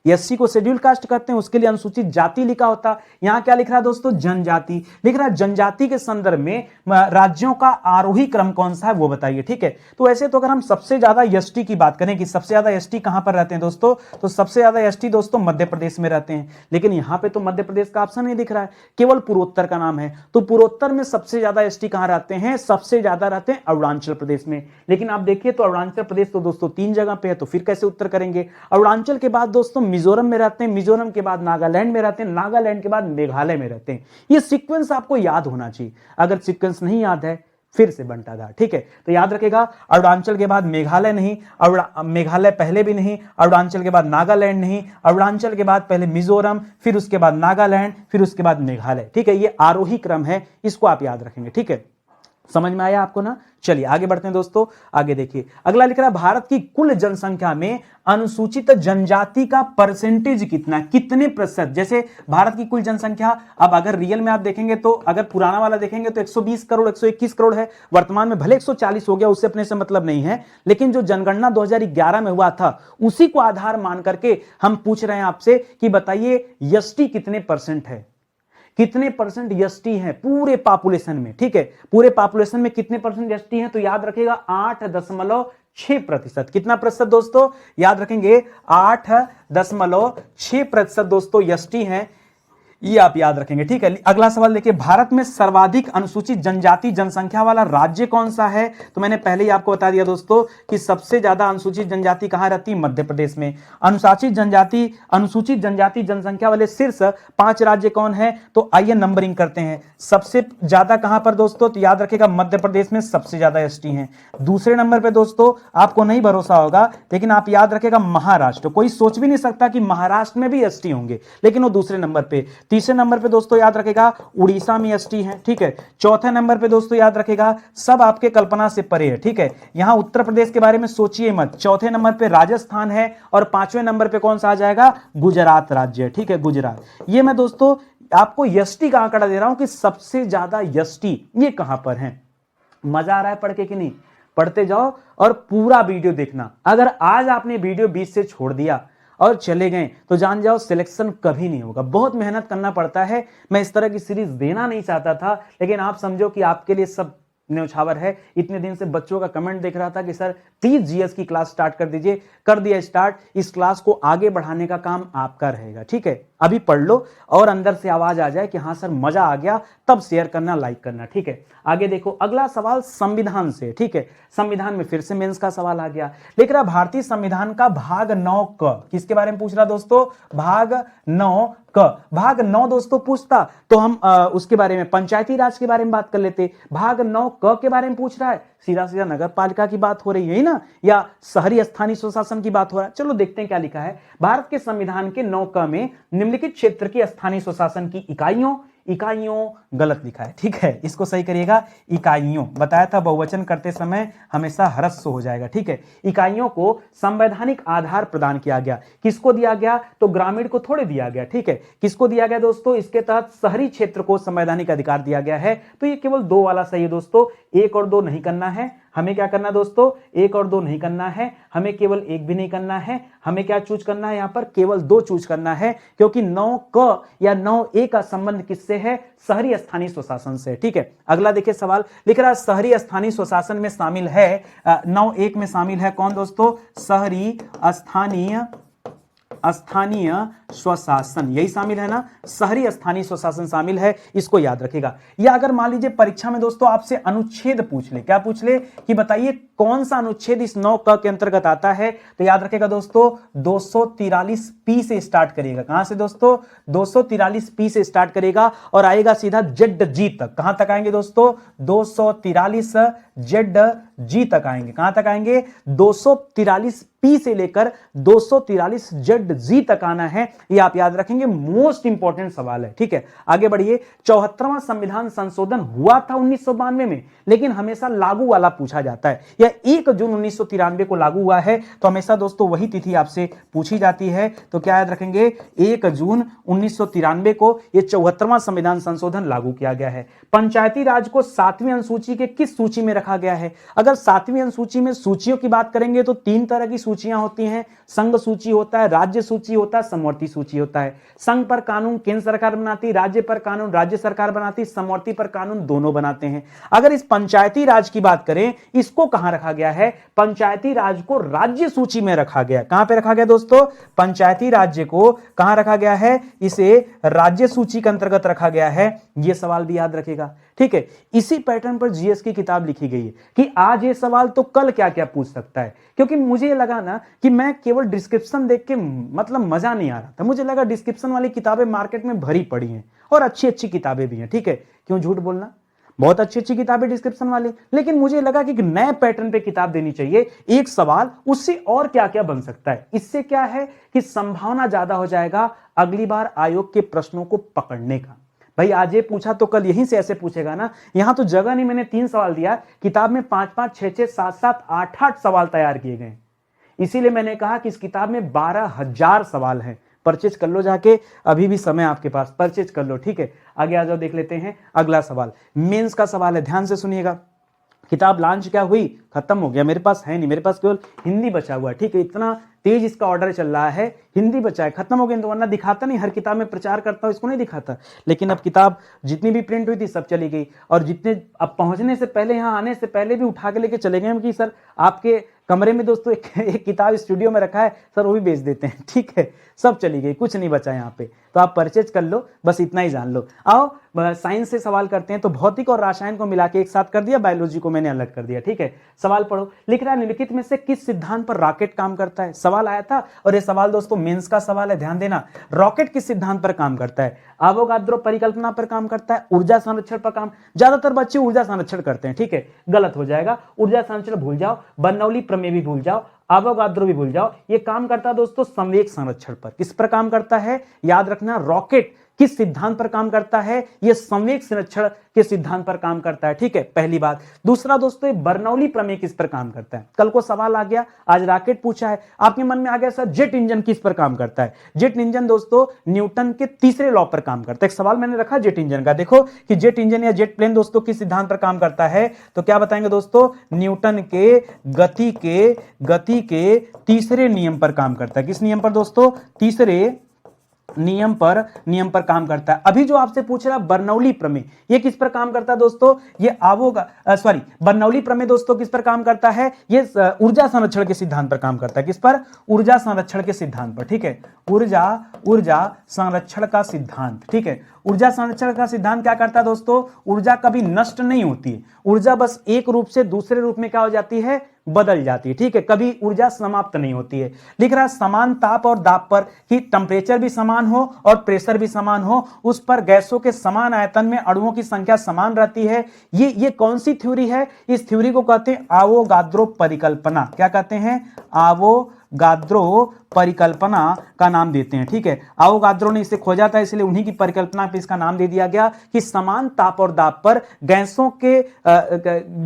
एससी को शेड्यूल कास्ट कहते हैं, उसके लिए अनुसूचित जाति लिखा होता। यहां क्या लिख रहा है दोस्तों? जनजाति लिख रहा है। जनजाति के संदर्भ में राज्यों का आरोही क्रम कौन सा है वो बताइए। ठीक है, तो ऐसे तो अगर हम सबसे ज्यादा एसटी की बात करें कि सबसे ज्यादा एसटी कहां पर रहते हैं दोस्तों, तो सबसे ज्यादा एसटी दोस्तों मध्य प्रदेश में रहते हैं। लेकिन यहां पे तो मध्य प्रदेश का ऑप्शन नहीं दिख रहा है, केवल पूर्वोत्तर का नाम है। तो पूर्वोत्तर में सबसे ज्यादा एसटी कहां रहते हैं? सबसे ज्यादा रहते हैं अरुणाचल प्रदेश में। लेकिन आप देखिए तो अरुणाचल प्रदेश तो दोस्तों 3 जगह पे है, तो फिर कैसे उत्तर करेंगे? अरुणाचल के बाद दोस्तों मिजोरम में रहते हैं, मिजोरम के बाद नागालैंड में रहते हैं, नागालैंड के बाद मेघालय में रहते हैं। ये सीक्वेंस आपको याद होना चाहिए। अगर सीक्वेंस नहीं याद है फिर से बंटाधार। ठीक है, तो याद रखेगा, अरुणाचल के बाद मेघालय नहीं, मेघालय पहले भी नहीं, अरुणाचल के बाद नागालैंड नहीं, अरुणाचल के बाद पहले मिजोरम, फिर उसके बाद नागालैंड, फिर उसके बाद मेघालय। ठीक है, ये आरोही क्रम है, इसको आप याद रखेंगे। ठीक है, समझ में आया आपको ना? चलिए आगे बढ़ते हैं दोस्तों। आगे देखिए, अगला लिख रहा है भारत की कुल जनसंख्या में अनुसूचित जनजाति का परसेंटेज कितना, कितने प्रतिशत। जैसे भारत की कुल जनसंख्या, अब अगर रियल में आप देखेंगे तो अगर पुराना वाला देखेंगे तो 120 करोड़ 121 करोड़ है, वर्तमान में भले 140 हो गया, उससे अपने से मतलब नहीं है, लेकिन जो जनगणना 2011 में हुआ था उसी को आधार मान करके हम पूछ रहे हैं आपसे कि बताइए एसटी कितने परसेंट है, कितने परसेंट एसटी हैं पूरे पॉपुलेशन में। ठीक है, पूरे पॉपुलेशन में कितने परसेंट एसटी हैं, तो याद रखिएगा 8.6%। कितना प्रतिशत दोस्तों, याद रखेंगे 8.6% दोस्तों एसटी हैं, ये आप याद रखेंगे। ठीक है, अगला सवाल देखिए, भारत में सर्वाधिक अनुसूचित जनजाति जनसंख्या वाला राज्य कौन सा है। तो मैंने पहले ही आपको बता दिया दोस्तों कि सबसे ज्यादा अनुसूचित जनजाति कहां रहती है, मध्य प्रदेश में। अनुसूचित जनजाति जनसंख्या वाले शीर्ष 5 राज्य कौन है, तो आइए नंबरिंग करते हैं। सबसे ज्यादा कहां पर दोस्तों, तो याद रखिएगा मध्य प्रदेश में सबसे ज्यादा एसटी हैं। दूसरे नंबर पे दोस्तों आपको नहीं भरोसा होगा, लेकिन आप याद रखिएगा महाराष्ट्र। कोई सोच भी नहीं सकता कि महाराष्ट्र में भी एसटी होंगे, लेकिन वो दूसरे नंबर पे। तीसरे नंबर पे दोस्तों याद रखेगा उड़ीसा में एसटी है। ठीक है, चौथे नंबर पे दोस्तों याद रखेगा, सब आपके कल्पना से परे है। ठीक है, यहां उत्तर प्रदेश के बारे में सोचिए मत। चौथे नंबर पे राजस्थान है और 5वें नंबर पे कौन सा आ जाएगा, गुजरात राज्य है। ठीक है, गुजरात। ये मैं दोस्तों आपको एसटी का आंकड़ा दे रहा हूं कि सबसे ज्यादा एसटी ये कहां पर है। मजा आ रहा है पढ़ के कि नहीं? पढ़ते जाओ और पूरा वीडियो देखना। अगर आज आपने वीडियो बीच से छोड़ दिया और चले गए तो जान जाओ सिलेक्शन कभी नहीं होगा। बहुत मेहनत करना पड़ता है। मैं इस तरह की सीरीज देना नहीं चाहता था, लेकिन आप समझो कि आपके लिए सब न्यौछावर है। इतने दिन से बच्चों का कमेंट देख रहा था कि सर प्लीज जीएस की क्लास स्टार्ट कर दीजिए, कर दिया स्टार्ट। इस क्लास को आगे बढ़ाने का काम आपका रहेगा। ठीक है, अभी पढ़ लो और अंदर से आवाज आ जाए कि हाँ सर मजा आ गया, तब शेयर करना, लाइक करना। ठीक है, आगे देखो, अगला सवाल संविधान से। ठीक है, संविधान में फिर से मेंस का सवाल आ गया। लिख रहा भारतीय संविधान का भाग 9 क, किसके बारे में पूछ रहा दोस्तों, भाग 9 क। भाग 9 दोस्तों पूछता तो हम उसके बारे में, पंचायती राज के बारे में बात कर लेते। भाग 9 क के बारे में पूछ रहा है, सीधा सीधा नगर पालिका की बात हो रही है ना, या शहरी स्थानीय स्वशासन की बात हो रहा है। चलो देखते हैं क्या लिखा है। भारत के संविधान के 9 क में निम्नलिखित क्षेत्र की स्थानीय स्वशासन की इकाइयों गलत लिखा है। ठीक है, इसको सही करिएगा, इकाइयों। बताया था बहुवचन करते समय हमेशा ह्रस्व हो जाएगा। ठीक है, इकाइयों को संवैधानिक आधार प्रदान किया गया। किसको दिया गया, तो ग्रामीण को थोड़े दिया गया। ठीक है, किसको दिया गया दोस्तों, इसके तहत शहरी क्षेत्र को संवैधानिक अधिकार दिया गया है। तो ये केवल 2 वाला सही है दोस्तों, 1 और 2 नहीं करना है। हमें क्या करना दोस्तों, 1 और 2 नहीं करना है, हमें केवल 1 भी नहीं करना है। हमें क्या चूज करना है, यहां पर केवल 2 चूज करना है, क्योंकि 9 क या 9 ए का संबंध किससे है, शहरी स्थानीय स्वशासन से। ठीक है, अगला देखिए सवाल लिख रहा है शहरी स्थानीय स्वशासन में शामिल है 9 1 में शामिल है कौन दोस्तों, शहरी स्थानीय स्वशासन, यही शामिल है ना, शहरी स्थानीय स्वशासन शामिल है। इसको याद रखिएगा। या अगर मान लीजिए परीक्षा में दोस्तों आपसे अनुच्छेद पूछ ले, क्या पूछ ले कि बताइए कौन सा अनुच्छेद इस 9 क के अंतर्गत आता है, तो याद रखिएगा दोस्तों 243 पी से स्टार्ट करिएगा। कहां से दोस्तों, 243 पी से स्टार्ट करेगा और आएगा सीधा जेड जी तक। कहां तक आएंगे दोस्तों, 243 जेड जी तक आएंगे। कहां तक आएंगे, 243 पी से लेकर 243 जेड जी तक आना है। ये आप याद रखेंगे, मोस्ट इंपॉर्टेंट सवाल है। ठीक है, आगे बढ़िए। 74वां संविधान संशोधन हुआ था 1992 में, लेकिन हमेशा लागू वाला पूछा जाता है। या 1 जून 1993 को लागू हुआ है, तो हमेशा दोस्तों वही तिथि आपसे पूछी जाती है। तो क्या याद रखेंगे, 1 जून 1993 को यह 74वां संविधान संशोधन लागू किया गया है। पंचायती राज को 7वीं अनुसूची के किस सूची में रखा गया है। अगर 7वीं अनुसूची में सूचियों की बात करेंगे तो 3 तरह की सूचियां होती हैं, संघ सूची होता है, राज्य सूची होता है, समवर्ती सूची होता है। संघ पर कानून केंद्र सरकार बनाती, राज्य पर कानून राज्य सरकार बनाती, समवर्ती पर कानून दोनों बनाते हैं। अगर इस पंचायती राज की बात करें, इसको कहां रखा गया है, पंचायती राज को राज्य सूची में रखा गया। कहां पे रखा गया दोस्तों, पंचायती राज्य को कहां रखा गया है, इसे राज्य सूची के अंतर्गत रखा गया है। यह सवाल भी याद रखेगा। ठीक है, इसी पैटर्न पर जीएस की किताब लिखी गई है कि आज ये सवाल तो कल क्या क्या पूछ सकता है। क्योंकि मुझे लगा ना कि मैं केवल डिस्क्रिप्शन देख के मतलब मजा नहीं आ रहा था, मुझे लगा डिस्क्रिप्शन वाली किताबें मार्केट में भरी पड़ी हैं और अच्छी अच्छी किताबें भी हैं। ठीक है, क्यों झूठ बोलना, बहुत अच्छी अच्छी किताबें डिस्क्रिप्शन वाली, लेकिन मुझे लगा कि एक नए पैटर्न पे किताब देनी चाहिए। एक सवाल उससे और क्या क्या बन सकता है, इससे क्या है कि संभावना ज्यादा हो जाएगा अगली बार आयोग के प्रश्नों को पकड़ने का। भाई आज ये पूछा तो कल यहीं से ऐसे पूछेगा ना। यहां तो जगह नहीं, मैंने 3 सवाल दिया, किताब में 5-5, 6-6, 7-7, 8-8 सवाल तैयार किए गए। इसीलिए मैंने कहा कि इस किताब में 12,000 सवाल हैं। परचेज कर लो जाके, अभी भी समय आपके पास, परचेज कर लो, ठीक है। आगे आ जाओ, देख लेते हैं अगला सवाल। मेंस का सवाल है, ध्यान से सुनिएगा। किताब लॉन्च क्या हुई, खत्म हो गया, मेरे पास है नहीं, मेरे पास केवल हिंदी बचा हुआ है, ठीक है। इतना तेज इसका ऑर्डर चल रहा है, हिंदी बचा है, खत्म हो गया तो, वरना दिखाता नहीं, हर किताब में प्रचार करता हूं, इसको नहीं दिखाता। लेकिन अब किताब जितनी भी प्रिंट हुई थी सब चली गई, और जितने अब पहुंचने से पहले, यहाँ आने से पहले भी उठा के लेके चले गए कि सर आपके कमरे में दोस्तों एक किताब स्टूडियो में रखा है सर, वो भी बेच देते हैं, ठीक है। सब चली गई, कुछ नहीं बचा यहाँ पे, तो आप परचेज कर लो, बस इतना ही जान लो। आओ साइंस से सवाल करते हैं। तो भौतिक और रासायन को मिला के एक साथ कर दिया, बायोलॉजी को मैंने अलग कर दिया, ठीक है। सवाल पढ़ो, लिख रहा है निम्नलिखित में से किस सिद्धांत पर रॉकेट काम करता है। सवाल आया था, और ये सवाल दोस्तों मेंस का सवाल है, ध्यान देना। रॉकेट किस सिद्धांत पर काम करता है? अवोगाद्रो परिकल्पना पर काम करता है, ऊर्जा संरक्षण पर काम। ज्यादातर बच्चे ऊर्जा संरक्षण करते हैं, ठीक है, गलत हो जाएगा। ऊर्जा संरक्षण भूल जाओ, बर्नौली प्रमेय भी भूल जाओ, अवोगाद्रो भी भूल जाओ। ये काम करता है दोस्तों संवेग संरक्षण पर। किस पर काम करता है, याद रखना, रॉकेट किस सिद्धांत पर काम करता है? यह संवेग संरक्षण के सिद्धांत पर काम करता है, ठीक है, पहली बात। दूसरा दोस्तों, बर्नौली प्रमेय किस पर काम करता है? कल को सवाल आ गया, आज रॉकेट पूछा है, आपके मन में आ गया सर जेट इंजन किस पर काम करता है? जेट इंजन दोस्तों न्यूटन के तीसरे लॉ पर काम करता है। एक सवाल मैंने रखा जेट इंजन का, देखो कि जेट इंजन या जेट प्लेन दोस्तों किस सिद्धांत पर काम करता है, तो क्या बताएंगे दोस्तों? न्यूटन के गति के तीसरे नियम पर काम करता है। किस नियम पर दोस्तों? तीसरे नियम पर काम करता है। अभी जो आपसे पूछ रहा बर्नौली प्रमेय, ये किस पर काम करता है दोस्तों? ये बर्नौली प्रमेय दोस्तों किस पर काम करता है? ये ऊर्जा संरक्षण के सिद्धांत पर काम करता है। किस पर? ऊर्जा संरक्षण के सिद्धांत पर, ठीक है। ऊर्जा संरक्षण का सिद्धांत, ठीक है। ऊर्जा संरक्षण का सिद्धांत क्या करता है दोस्तों? ऊर्जा कभी नष्ट नहीं होती है, ऊर्जा बस एक रूप से दूसरे रूप में क्या हो जाती है? बदल जाती है, ठीक है। कभी ऊर्जा समाप्त नहीं होती है। लिख रहा है समान ताप और दाब पर, कि टेम्परेचर भी समान हो और प्रेशर भी समान हो, उस पर गैसों के समान आयतन में अणुओं की संख्या समान रहती है। ये कौन सी थ्योरी है? इस थ्योरी को कहते हैं आवोगाद्रो परिकल्पना। क्या कहते हैं? आवोगाद्रो परिकल्पना का नाम देते हैं, ठीक है। आवोगाद्रो ने इसे खोजा था, इसलिए उन्हीं की परिकल्पना पे इसका नाम दे दिया गया कि समान ताप और दाब पर गैसों के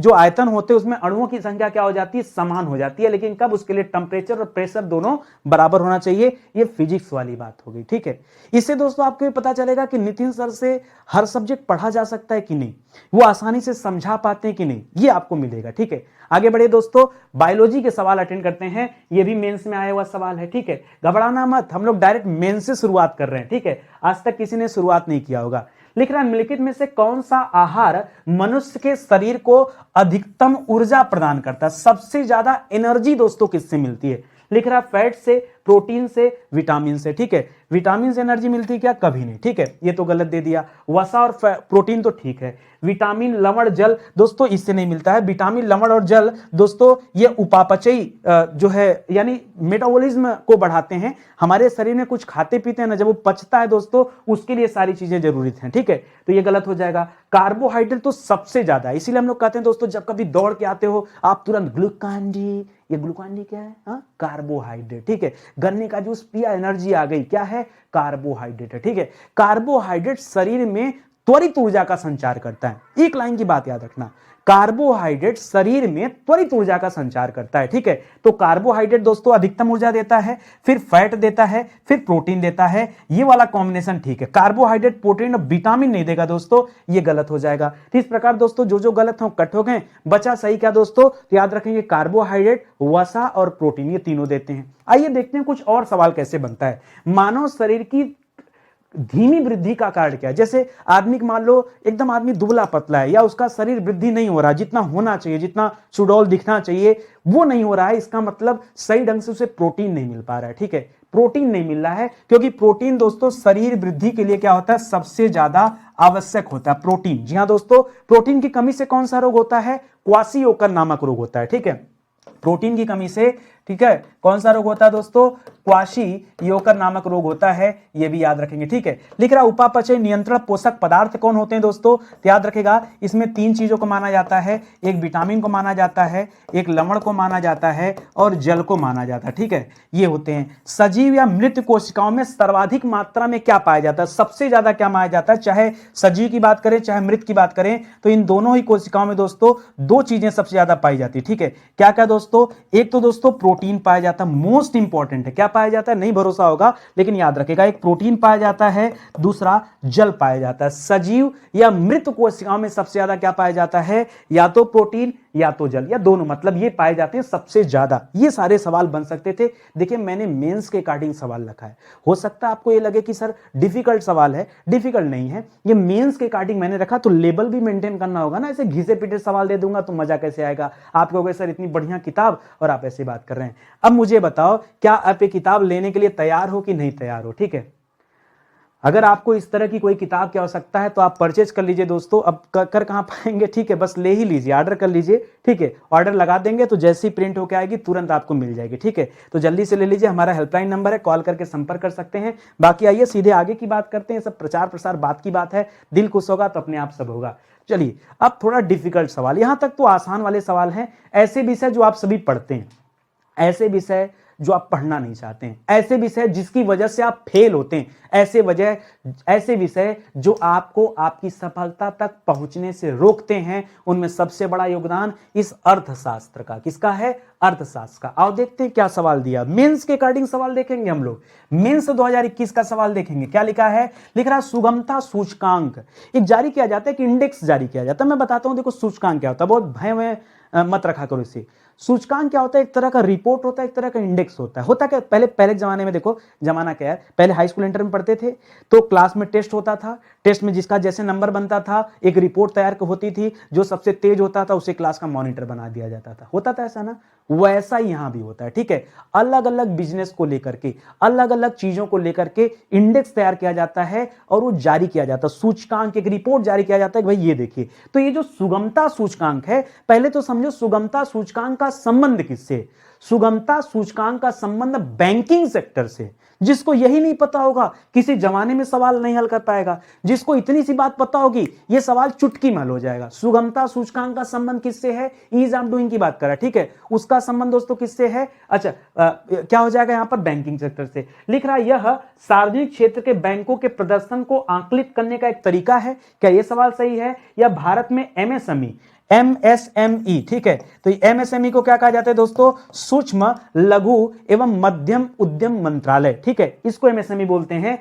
जो आयतन होते हैं उसमें अणुओं की संख्या क्या हो जाती है? समान हो जाती है। लेकिन कब? उसके लिए टेम्परेचर और प्रेशर दोनों बराबर होना चाहिए। ये फिजिक्स वाली बात हो गई, ठीक है। इससे दोस्तों आपको पता चलेगा कि नितिन सर से हर सब्जेक्ट पढ़ा जा सकता है कि नहीं, वो आसानी से समझा पाते हैं कि नहीं, ये आपको मिलेगा, ठीक है। आगे बढ़े दोस्तों, बायोलॉजी के सवाल अटेंड करते हैं। ये भी मेंस में आया हुआ सवाल है, ठीक है। घबराना मत, हम लोग डायरेक्ट मेंस से शुरुआत कर रहे हैं, ठीक है। आज तक किसी ने शुरुआत नहीं किया होगा। लिख रहा है निम्नलिखित में से कौन सा आहार मनुष्य के शरीर को अधिकतम ऊर्जा प्रदान करता है? सबसे ज्यादा एनर्जी दोस्तों किससे मिलती है? लिख रहा है फैट से, प्रोटीन से, विटामिन से, ठीक है। विटामिन से एनर्जी मिलती है क्या? कभी नहीं, ठीक है, ये तो गलत दे दिया। वसा और प्रोटीन तो ठीक है। विटामिन, लवण, जल दोस्तों इससे नहीं मिलता है। विटामिन, लवण और जल दोस्तों ये उपापचयी जो है यानी मेटाबॉलिज्म को बढ़ाते हैं। हमारे शरीर में कुछ खाते पीते हैं ना, जब वो पचता है दोस्तों, उसके लिए सारी चीजें जरूरी हैं, ठीक है। तो ये गलत हो जाएगा। कार्बोहाइड्रेट तो सबसे ज्यादा है, इसीलिए हम लोग कहते हैं दोस्तों जब कभी दौड़ के आते हो आप तुरंत ग्लूकान डी, ये ग्लूकान डी क्या है? कार्बोहाइड्रेट, ठीक है। गन्ने का जूस पिया, एनर्जी आ गई, क्या है? कार्बोहाइड्रेट है, ठीक है। कार्बोहाइड्रेट शरीर में त्वरित ऊर्जा का संचार करता है। एक लाइन की बात याद रखना, कार्बोहाइड्रेट शरीर में त्वरित ऊर्जा का संचार करता है, ठीक है। तो कार्बोहाइड्रेट दोस्तों अधिकतम ऊर्जा देता है, फिर फैट देता है, फिर प्रोटीन देता है। ये वाला कॉम्बिनेशन ठीक है। कार्बोहाइड्रेट, प्रोटीन और विटामिन नहीं देगा दोस्तों, ये गलत हो जाएगा। तो इस प्रकार दोस्तों जो गलत हो कट हो गए, बचा सही क्या दोस्तों? तो याद रखेंगे कार्बोहाइड्रेट, वसा और प्रोटीन, ये तीनों देते हैं। आइए देखते हैं कुछ और सवाल कैसे बनता है। मानव शरीर की धीमी वृद्धि का कारण क्या है? जैसे आदमी मान लो एकदम आदमी दुबला पतला है, या उसका शरीर वृद्धि नहीं हो रहा, जितना होना चाहिए, जितना सुडौल दिखना चाहिए वो नहीं हो रहा है। इसका मतलब सही ढंग से उसे प्रोटीन नहीं मिल पा रहा है, ठीक है। प्रोटीन नहीं मिल रहा है क्योंकि प्रोटीन दोस्तों शरीर वृद्धि के लिए क्या होता है? सबसे ज्यादा आवश्यक होता है प्रोटीन। जी हाँ दोस्तों, प्रोटीन की कमी से कौन सा रोग होता है? क्वासियोकर नामक रोग होता है, ठीक है। प्रोटीन की कमी से, ठीक है, कौन सा रोग होता है दोस्तों? क्वाशी योकर नामक रोग होता है, ये भी याद रखेंगे। ठीक है, लिख रहा उपापचय नियंत्रण पोषक पदार्थ कौन होते हैं दोस्तों, तो याद रखेगा इसमें 3 चीजों को माना जाता है, एक विटामिन को माना जाता है, एक लवण को माना जाता है और जल को माना जाता है। ठीक है, ये होते हैं। सजीव या मृत कोशिकाओं में सर्वाधिक मात्रा में क्या पाया जाता है, सबसे ज्यादा क्या पाया जाता है, चाहे सजीव की बात करें चाहे मृत की बात करें, तो इन दोनों ही कोशिकाओं में दोस्तों 2 चीजें सबसे ज्यादा पाई जाती है। ठीक है, क्या क्या दोस्तों, एक तो दोस्तों प्रोटीन पाया जाता है, मोस्ट इंपॉर्टेंट है, क्या पाया जाता है नहीं भरोसा होगा लेकिन याद रखेगा, एक प्रोटीन पाया जाता है, दूसरा जल पाया जाता है। सजीव या मृत कोशिकाओं में सबसे ज्यादा क्या पाया जाता है, या तो प्रोटीन या तो जल, या दोनों, मतलब ये पाए जाते हैं सबसे ज्यादा। ये सारे सवाल बन सकते थे। देखिए मैंने मेंस के अकॉर्डिंग सवाल रखा है, हो सकता है आपको ये लगे कि सर डिफिकल्ट सवाल है, डिफिकल्ट नहीं है, ये मेंस के अकॉर्डिंग मैंने रखा, तो लेवल भी मेंटेन करना होगा ना, ऐसे घिसे पीटे सवाल दे दूंगा तो मजा कैसे आएगा। आप कहोगे सर इतनी बढ़िया किताब और आप ऐसी बात कर रहे हैं। अब मुझे बताओ, क्या आप ये किताब लेने के लिए तैयार हो कि नहीं तैयार हो। ठीक है, अगर आपको इस तरह की कोई किताब की आवश्यकता है तो आप परचेज कर लीजिए दोस्तों। अब कर कहां पाएंगे, ठीक है, बस ले ही लीजिए, ऑर्डर कर लीजिए। ठीक है, ऑर्डर लगा देंगे तो जैसे ही प्रिंट होकर आएगी तुरंत आपको मिल जाएगी। ठीक है, तो जल्दी से ले लीजिए, हमारा हेल्पलाइन नंबर है, कॉल करके संपर्क कर सकते हैं। बाकी आइए सीधे आगे की बात करते हैं, सब प्रचार प्रसार बात की बात है, दिल खुश होगा तो अपने आप सब होगा। चलिए अब थोड़ा डिफिकल्ट सवाल, यहां तक तो आसान वाले सवाल हैं, ऐसे विषय जो आप सभी पढ़ते हैं, ऐसे विषय जो आप पढ़ना नहीं चाहते हैं, ऐसे विषय जिसकी वजह से आप फेल होते हैं, ऐसे विषय जो आपको आपकी सफलता तक पहुंचने से रोकते हैं, उनमें सबसे बड़ा योगदान इस अर्थशास्त्र का, किसका है, अर्थशास्त्र का। आओ देखते हैं क्या सवाल दिया, मेंस के अकॉर्डिंग सवाल देखेंगे हम लोग। मेंस 2021 का सवाल देखेंगे, क्या लिखा है, लिख रहा सुगमता सूचकांक एक जारी किया जाता है, कि इंडेक्स जारी किया जाता है। मैं बताता हूं, देखो सूचकांक क्या होता है, बहुत भय मत रखा करो इसे। सूचकांक क्या होता है, एक तरह का रिपोर्ट होता है, एक तरह का इंडेक्स होता है। होता क्या, पहले जमाने में, देखो जमाना क्या है, पहले हाई स्कूल इंटर में पढ़ते थे तो क्लास में टेस्ट होता था, टेस्ट में जिसका जैसे नंबर बनता था एक रिपोर्ट तैयार होती थी, जो सबसे तेज होता था उसे क्लास का मॉनिटर बना दिया जाता था। होता था ऐसा ना, वैसा ही यहां भी होता है। ठीक है, अलग अलग बिजनेस को लेकर के, अलग अलग चीजों को लेकर के इंडेक्स तैयार किया जाता है और वो जारी किया जाता है, सूचकांक एक रिपोर्ट जारी किया जाता है कि भाई ये देखिए। तो ये जो सुगमता सूचकांक है, पहले तो समझो सुगमता सूचकांक का संबंध किससे, सुगमता सूचकांक का संबंध बैंकिंग सेक्टर से। जिसको यही नहीं पता होगा किसी जमाने में सवाल नहीं हल कर पाएगा, जिसको इतनी सी बात पता होगी यह सवाल चुटकी में हल हो जाएगा। सुगमता सूचकांक का संबंध किससे है, ईज ऑफ डूइंग की बात कर रहा है। ठीक है, उसका संबंध दोस्तों किससे है, अच्छा क्या हो जाएगा यहां पर, बैंकिंग सेक्टर से। लिख रहा है यह सार्वजनिक क्षेत्र के बैंकों के प्रदर्शन को आंकलित करने का एक तरीका है। क्या यह सवाल सही है, या भारत में एमएसएमई, ठीक है, तो एमएसएमई को क्या कहा जाता है दोस्तों, सूक्ष्म लघु एवं मध्यम उद्यम मंत्रालय। ठीक है, इसको एमएसएमई बोलते हैं।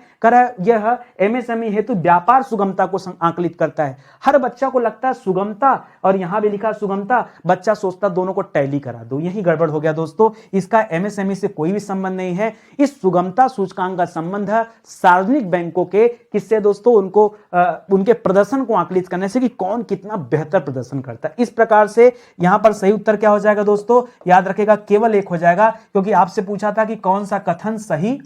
यह एमएसएमई हेतु व्यापार सुगमता को आंकलित करता है। हर बच्चा को लगता है सुगमता, और यहां भी लिखा सुगमता, बच्चा सोचता दोनों को टैली करा दो, यही गड़बड़ हो गया दोस्तों। इसका एमएसएमई से कोई भी संबंध नहीं है। इस सुगमता सूचकांक का संबंध है सार्वजनिक बैंकों के किससे दोस्तों, उनके प्रदर्शन को आंकलित करने से, कि कौन कितना बेहतर प्रदर्शन करता है। इस प्रकार से यहां पर सही उत्तर क्या हो जाएगा दोस्तों, याद रखेगा केवल एक हो जाएगा, क्योंकि आपसे पूछा था कि कौन सा कथन सही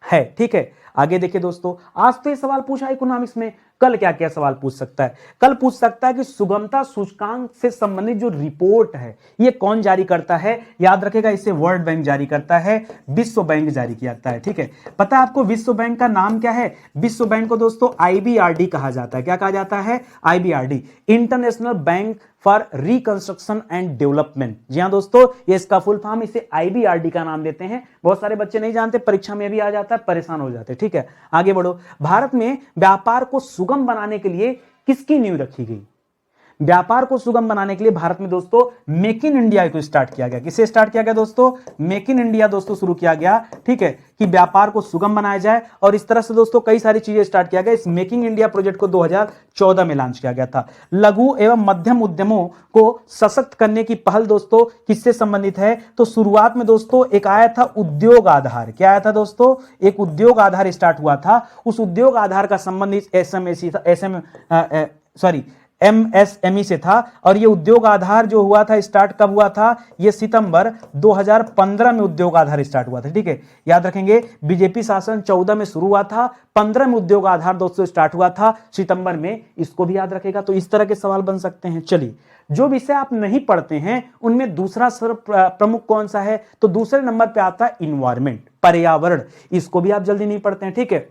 है। ठीक है, आगे देखिए दोस्तों, आज तो ये सवाल पूछा इकोनॉमिक्स में, कल क्या क्या सवाल पूछ सकता है, कल पूछ सकता है कि सुगमता सूचकांक से संबंधित जो रिपोर्ट है ये कौन जारी करता है। याद रखेगा इसे वर्ल्ड बैंक जारी करता है, विश्व बैंक जारी करता है। ठीक है, पता है आपको विश्व बैंक का नाम क्या है, विश्व बैंक को दोस्तों आईबीआरडी कहा जाता है। क्या कहा जाता है, IBRD, international bank for reconstruction and development. जी हां दोस्तों, ये इसका फुल फॉर्म, इसे आईबीआरडी का नाम देते हैं। बहुत सारे बच्चे नहीं जानते, परीक्षा में भी आ जाता है, परेशान हो जाते हैं। ठीक है, आगे बढ़ो। भारत में व्यापार को सुगम बनाने के लिए किसकी नींव रखी गई, व्यापार को सुगम बनाने के लिए भारत में दोस्तों मेक इन इंडिया को स्टार्ट किया गया। किसे स्टार्ट किया गया दोस्तों, मेक इन इंडिया दोस्तों शुरू किया गया। ठीक है, कि व्यापार को सुगम बनाया जाए, और इस तरह से दोस्तों कई सारी चीजें स्टार्ट किया गया। इस मेकिंग इंडिया प्रोजेक्ट को 2014 में लॉन्च किया गया था। लघु एवं मध्यम उद्यमों को सशक्त करने की पहल दोस्तों किससे संबंधित है, तो शुरुआत में दोस्तों एक आया था उद्योग आधार। क्या आया था दोस्तों, एक उद्योग आधार स्टार्ट हुआ था। उस उद्योग आधार का संबंध एसएमएसी था, एमएसएमई से था। और ये उद्योग आधार जो हुआ था, स्टार्ट कब हुआ था, ये सितंबर 2015 में उद्योग आधार स्टार्ट हुआ था। ठीक है, याद रखेंगे, बीजेपी शासन 14 में शुरू हुआ था, 15 में उद्योग आधार दोस्तों स्टार्ट हुआ था सितंबर में, इसको भी याद रखेगा। तो इस तरह के सवाल बन सकते हैं। चलिए, जो विषय आप नहीं पढ़ते हैं उनमें दूसरा सर्व प्रमुख कौन सा है, तो दूसरे नंबर पे आता है इन्वायरमेंट, पर्यावरण। इसको भी आप जल्दी नहीं पढ़ते हैं। ठीक है,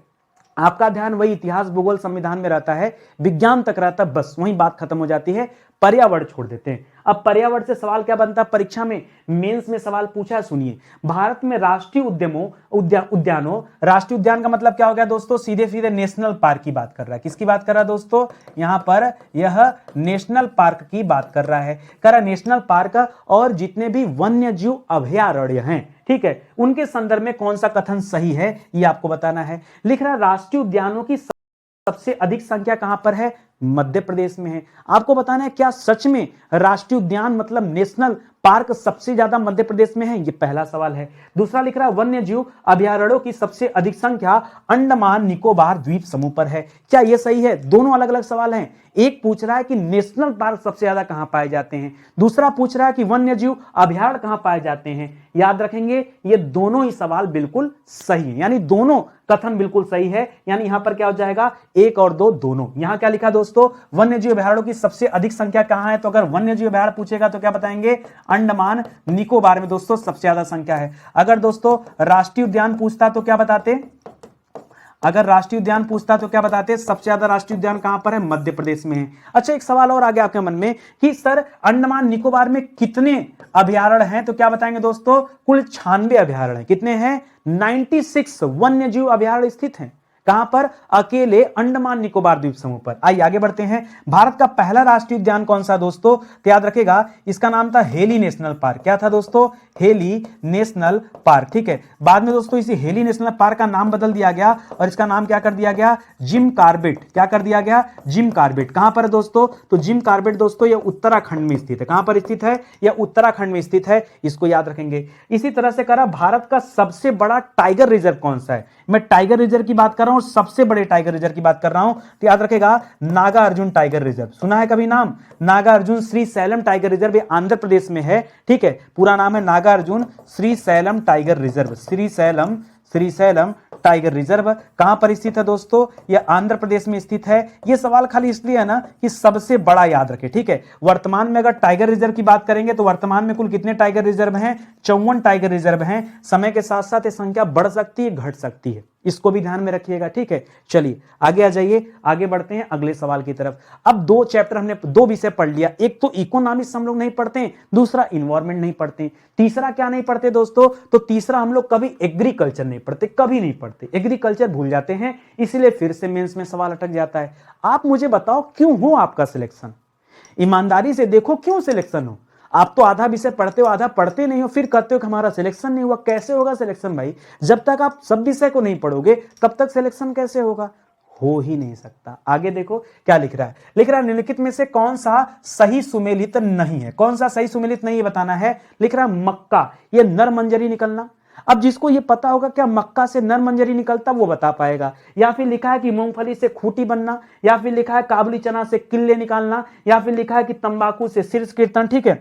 आपका ध्यान वही इतिहास, भूगोल, संविधान में रहता है, विज्ञान तक रहता है, बस वहीं बात खत्म हो जाती है, पर्यावरण छोड़ देते हैं। अब पर्यावरण से सवाल क्या बनता है परीक्षा में, मेंस में सवाल पूछा है, सुनिए। भारत में राष्ट्रीय उद्यानों, राष्ट्रीय उद्यान का मतलब क्या हो गया दोस्तों, सीधे सीधे नेशनल पार्क की बात कर रहा है। किसकी बात कर रहा है दोस्तों, यहां पर यह नेशनल पार्क की बात कर रहा है। कर रहा नेशनल पार्क और जितने भी वन्य जीव अभयारण्य हैं, ठीक है, उनके संदर्भ में कौन सा कथन सही है, ये आपको बताना है। लिख रहा है राष्ट्रीय उद्यानों की सबसे अधिक संख्या कहां पर है, मध्य प्रदेश में है। आपको बताना है क्या सच में राष्ट्रीय उद्यान मतलब नेशनल पार्क सबसे ज्यादा मध्य प्रदेश में है, ये पहला सवाल है। दूसरा लिख रहा है वन्य जीव अभयारण्यों की सबसे अधिक संख्या अंडमान निकोबार द्वीप समूह पर है, क्या यह सही है। दोनों अलग अलग सवाल हैं, एक पूछ रहा है कि नेशनल पार्क सबसे ज्यादा कहां पाए जाते हैं, दूसरा पूछ रहा है कि वन्य जीव अभयारण्य कहां पाए जाते हैं। याद रखेंगे ये दोनों ही सवाल बिल्कुल सही है, यानी दोनों कथन बिल्कुल सही है, यानी यहां पर क्या हो जाएगा, एक और दो दोनों। यहां क्या लिखा दोस्तों, वन्य जीव अभयारण्यों की सबसे अधिक संख्या कहां है, तो अगर वन्य जीव अभयारण्य पूछेगा तो क्या बताएंगे, अंडमान निकोबार में दोस्तों सबसे ज्यादा संख्या है। अगर दोस्तों राष्ट्रीय उद्यान पूछता तो क्या बताते, अगर राष्ट्रीय उद्यान पूछता तो क्या बताते, सबसे ज्यादा राष्ट्रीय उद्यान कहां पर है, मध्य प्रदेश में है। अच्छा, एक सवाल और आ गया आपके मन में कि सर अंडमान निकोबार में कितने अभयारण्य हैं, तो क्या बताएंगे दोस्तों, कुल 96 अभयारण्य। कितने हैं, 96 वन्य जीव अभयारण्य स्थित हैं। कहां पर, अकेले अंडमान निकोबार द्वीप समूह पर। आइए आगे बढ़ते हैं। भारत का पहला राष्ट्रीय उद्यान कौन सा दोस्तों, तो याद रखेगा इसका नाम था हेली नेशनल पार्क। क्या था दोस्तों, हेली नेशनल पार्क। ठीक है, बाद में दोस्तों इसी हेली नेशनल पार्क का नाम बदल दिया गया और इसका नाम क्या कर दिया गया, जिम कार्बेट। क्या कर दिया गया, जिम कार्बेट। कहां पर है दोस्तों, तो जिम कार्बेट दोस्तों यह उत्तराखंड में स्थित है। कहां पर स्थित है, यह उत्तराखंड में स्थित है, इसको याद रखेंगे। इसी तरह से करा भारत का सबसे बड़ा टाइगर रिजर्व कौन सा है, मैं टाइगर रिजर्व की बात कर रहा हूं, सबसे बड़े टाइगर रिजर्व की बात कर रहा हूं, तो याद रखेगा नागा अर्जुन टाइगर रिजर्व। सुना है कभी नाम, Naga Arjun Shri slam tiger reserve, ये आंध्र प्रदेश में है। ठीक है, पूरा नाम है Naga Arjun Shri slam tiger reserve, Shri slam tiger reserve. कहां पर स्थित है दोस्तों, यह आंध्र प्रदेश में स्थित है। यह सवाल खाली इसलिए है ना कि सबसे बड़ा याद रखें। ठीक है, वर्तमान में अगर टाइगर रिजर्व की बात करेंगे तो वर्तमान में कुल कितने टाइगर रिजर्व हैं, 54 टाइगर रिजर्व हैं। समय के साथ साथ यह संख्या बढ़ सकती है, घट सकती है, इसको भी ध्यान में रखिएगा। ठीक है, चलिए आगे आ जाइए, आगे बढ़ते हैं अगले सवाल की तरफ। अब दो चैप्टर हमने, दो विषय पढ़ लिया, एक तो इकोनॉमिक्स हम लोग नहीं पढ़ते हैं, दूसरा इन्वायरमेंट नहीं पढ़ते, तीसरा क्या नहीं पढ़ते दोस्तों, तो तीसरा हम लोग कभी एग्रीकल्चर नहीं पढ़ते, कभी नहीं पढ़ते, एग्रीकल्चर भूल जाते हैं, इसलिए फिर से मेंस में सवाल अटक जाता है। आप मुझे बताओ क्यों हो आपका सिलेक्शन, ईमानदारी से देखो क्यों सिलेक्शन हो। आप तो आधा विषय पढ़ते हो, आधा पढ़ते नहीं हो, फिर कहते हो कि हमारा सिलेक्शन नहीं हुआ। कैसे होगा सिलेक्शन भाई, जब तक आप सब विषय को नहीं पढ़ोगे तब तक सिलेक्शन कैसे होगा, हो ही नहीं सकता। आगे देखो क्या लिख रहा है, लिख रहा है निम्नलिखित में से कौन सा सही सुमेलित नहीं है, कौन सा सही सुमेलित नहीं है बताना है। लिख रहा है मक्का, ये नर मंजरी निकलना। अब जिसको ये पता होगा क्या मक्का से नर मंजरी निकलता वो बता पाएगा। या फिर लिखा है कि मूंगफली से खूंटी बनना, या फिर लिखा है काबुली चना से किल्ले निकालना, या फिर लिखा है कि तंबाकू से शीर्ष कीर्तन। ठीक है,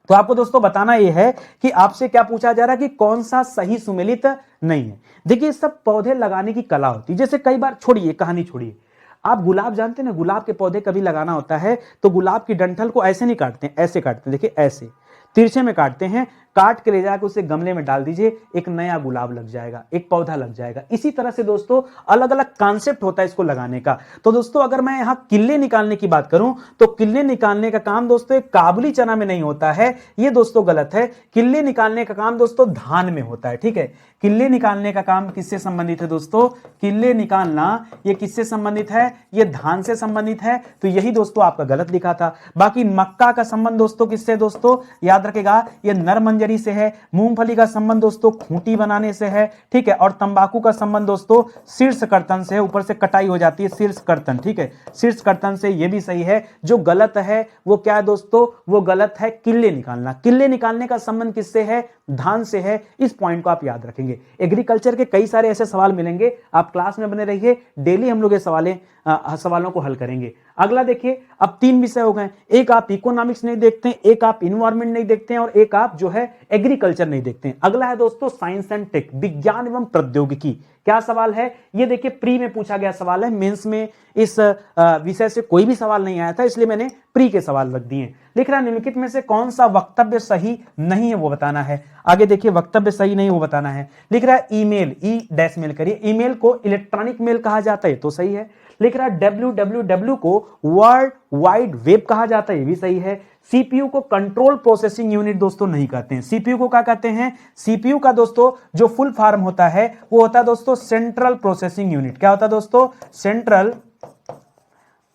तो आपको दोस्तों बताना यह है कि आपसे क्या पूछा जा रहा है कि कौन सा सही सुमेलित नहीं है। देखिए सब पौधे लगाने की कला होती है, जैसे कई बार, छोड़िए कहानी छोड़िए, आप गुलाब जानते हैं ना, गुलाब के पौधे कभी लगाना होता है तो गुलाब की डंठल को ऐसे नहीं काटते हैं, ऐसे काटते हैं, देखिए ऐसे तिरछे में काटते हैं, काट के ले जाकर उसे गमले में डाल दीजिए, एक नया गुलाब लग जाएगा, एक पौधा लग जाएगा। इसी तरह से दोस्तों अलग अलग कॉन्सेप्ट होता है इसको लगाने का। तो दोस्तों अगर मैं यहां किल्ले निकालने की बात करूं तो किल्ले निकालने का काम दोस्तों एक काबुली चना में नहीं होता है, यह दोस्तों गलत है। किल्ले निकालने का काम दोस्तों धान में होता है। ठीक है, किल्ले निकालने का काम किससे संबंधित है दोस्तों, किल्ले निकालना ये किससे संबंधित है, ये धान से संबंधित है। तो यही दोस्तों आपका गलत लिखा था। बाकी मक्का का संबंध दोस्तों किससे, दोस्तों याद रखेगा ये नर मंजरी से है। मूंगफली का संबंध दोस्तों खूंटी बनाने से है। ठीक है, और तंबाकू का संबंध दोस्तों शीर्ष कर्तन से है, ऊपर से कटाई हो जाती है शीर्ष कर्तन। ठीक है, शीर्ष कर्तन से, ये भी सही है। जो गलत है वो क्या है दोस्तों, वो गलत है किल्ले निकालना। किल्ले निकालने का संबंध किससे है, ध्यान से है, इस पॉइंट को आप याद रखेंगे। एग्रीकल्चर के कई सारे ऐसे सवाल मिलेंगे, आप क्लास में बने रहिए, डेली हम लोग ये सवालों को हल करेंगे। अगला देखिए, अब 3 विषय हो गए, एक आप इकोनॉमिक्स नहीं देखते हैं, एक आप इन्वायरमेंट नहीं देखते हैं और एक आप जो है एग्रीकल्चर नहीं देखते हैं। अगला है दोस्तों साइंस एंड टेक, विज्ञान एवं प्रौद्योगिकी। क्या सवाल है ये देखिए, प्री में पूछा गया सवाल है, मेंस में इस विषय से कोई भी सवाल नहीं आया था, इसलिए मैंने प्री के सवाल रख दिए। लिख रहा है निम्नलिखित में से कौन सा वक्तव्य सही नहीं है वो बताना है। आगे देखिए, वक्तव्य सही नहीं वो बताना है। लिख रहा है ईमेल, ई डैश मेल करिए, ईमेल को इलेक्ट्रॉनिक मेल कहा जाता है तो सही है। लिख रहा है www को वर्ल्ड वाइड वेब कहा जाता है, ये भी सही है। सीपीयू को कंट्रोल प्रोसेसिंग यूनिट दोस्तों नहीं कहते हैं, सीपीयू को क्या कहते हैं? सीपीयू का दोस्तों जो फुल फॉर्म होता है वो होता है दोस्तों सेंट्रल प्रोसेसिंग यूनिट। क्या होता है दोस्तों? सेंट्रल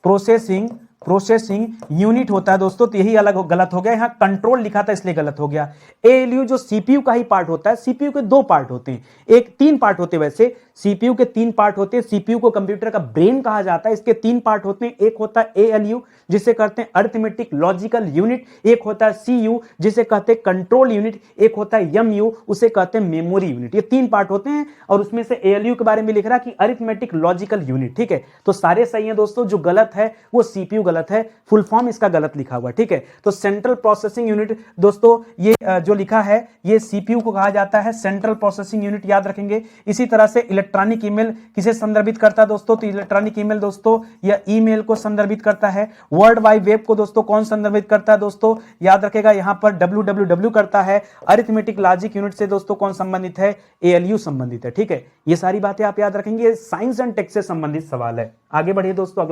प्रोसेसिंग यूनिट होता है दोस्तों, तो यही अलग गलत हो गया, यहां कंट्रोल लिखा था इसलिए गलत हो गया। एएलयू जो सीपीयू का ही पार्ट होता है, सीपीयू के 2 पार्ट होते हैं, एक 3 पार्ट होते हैं, वैसे सीपीयू के 3 पार्ट होते हैं। सीपीयू को कंप्यूटर का ब्रेन कहा जाता है, इसके 3 पार्ट होते हैं, एक होता है एएलयू जिसे कहते हैं अरिथमेटिक लॉजिकल यूनिट, एक होता है सीयू जिसे कहते हैं कंट्रोल यूनिट, एक होता है एमयू उसे कहते हैं मेमोरी यूनिट। ये 3 पार्ट होते हैं और उसमें से एएलयू के बारे में लिख रहा कि अरिथमेटिक लॉजिकल यूनिट। ठीक है, तो सारे सही हैं दोस्तों, जो गलत है वो सीपीयू गलत है, फुल फॉर्म इसका गलत लिखा हुआ है। ठीक है, तो सेंट्रल प्रोसेसिंग यूनिट दोस्तों ये जो लिखा है ये सीपीयू को कहा जाता है, सेंट्रल प्रोसेसिंग यूनिट याद रखेंगे। इसी तरह से इलेक्ट्रॉनिक ईमेल किसे संदर्भित करता है दोस्तों? तो इलेक्ट्रॉनिक ईमेल दोस्तों या ईमेल को संदर्भित करता है। वर्ल्ड वाइड वेब को दोस्तों कौन संदर्भित करता है दोस्तों? याद रखेगा यहां पर www करता है। अरिथमेटिक लॉजिक यूनिट से दोस्तों कौन संबंधित है? एएलयू संबंधित है। ठीक है, ये सारी बातें आप याद रखेंगे, साइंस एंड टेक से संबंधित सवाल है। आगे बढ़िए दोस्तों,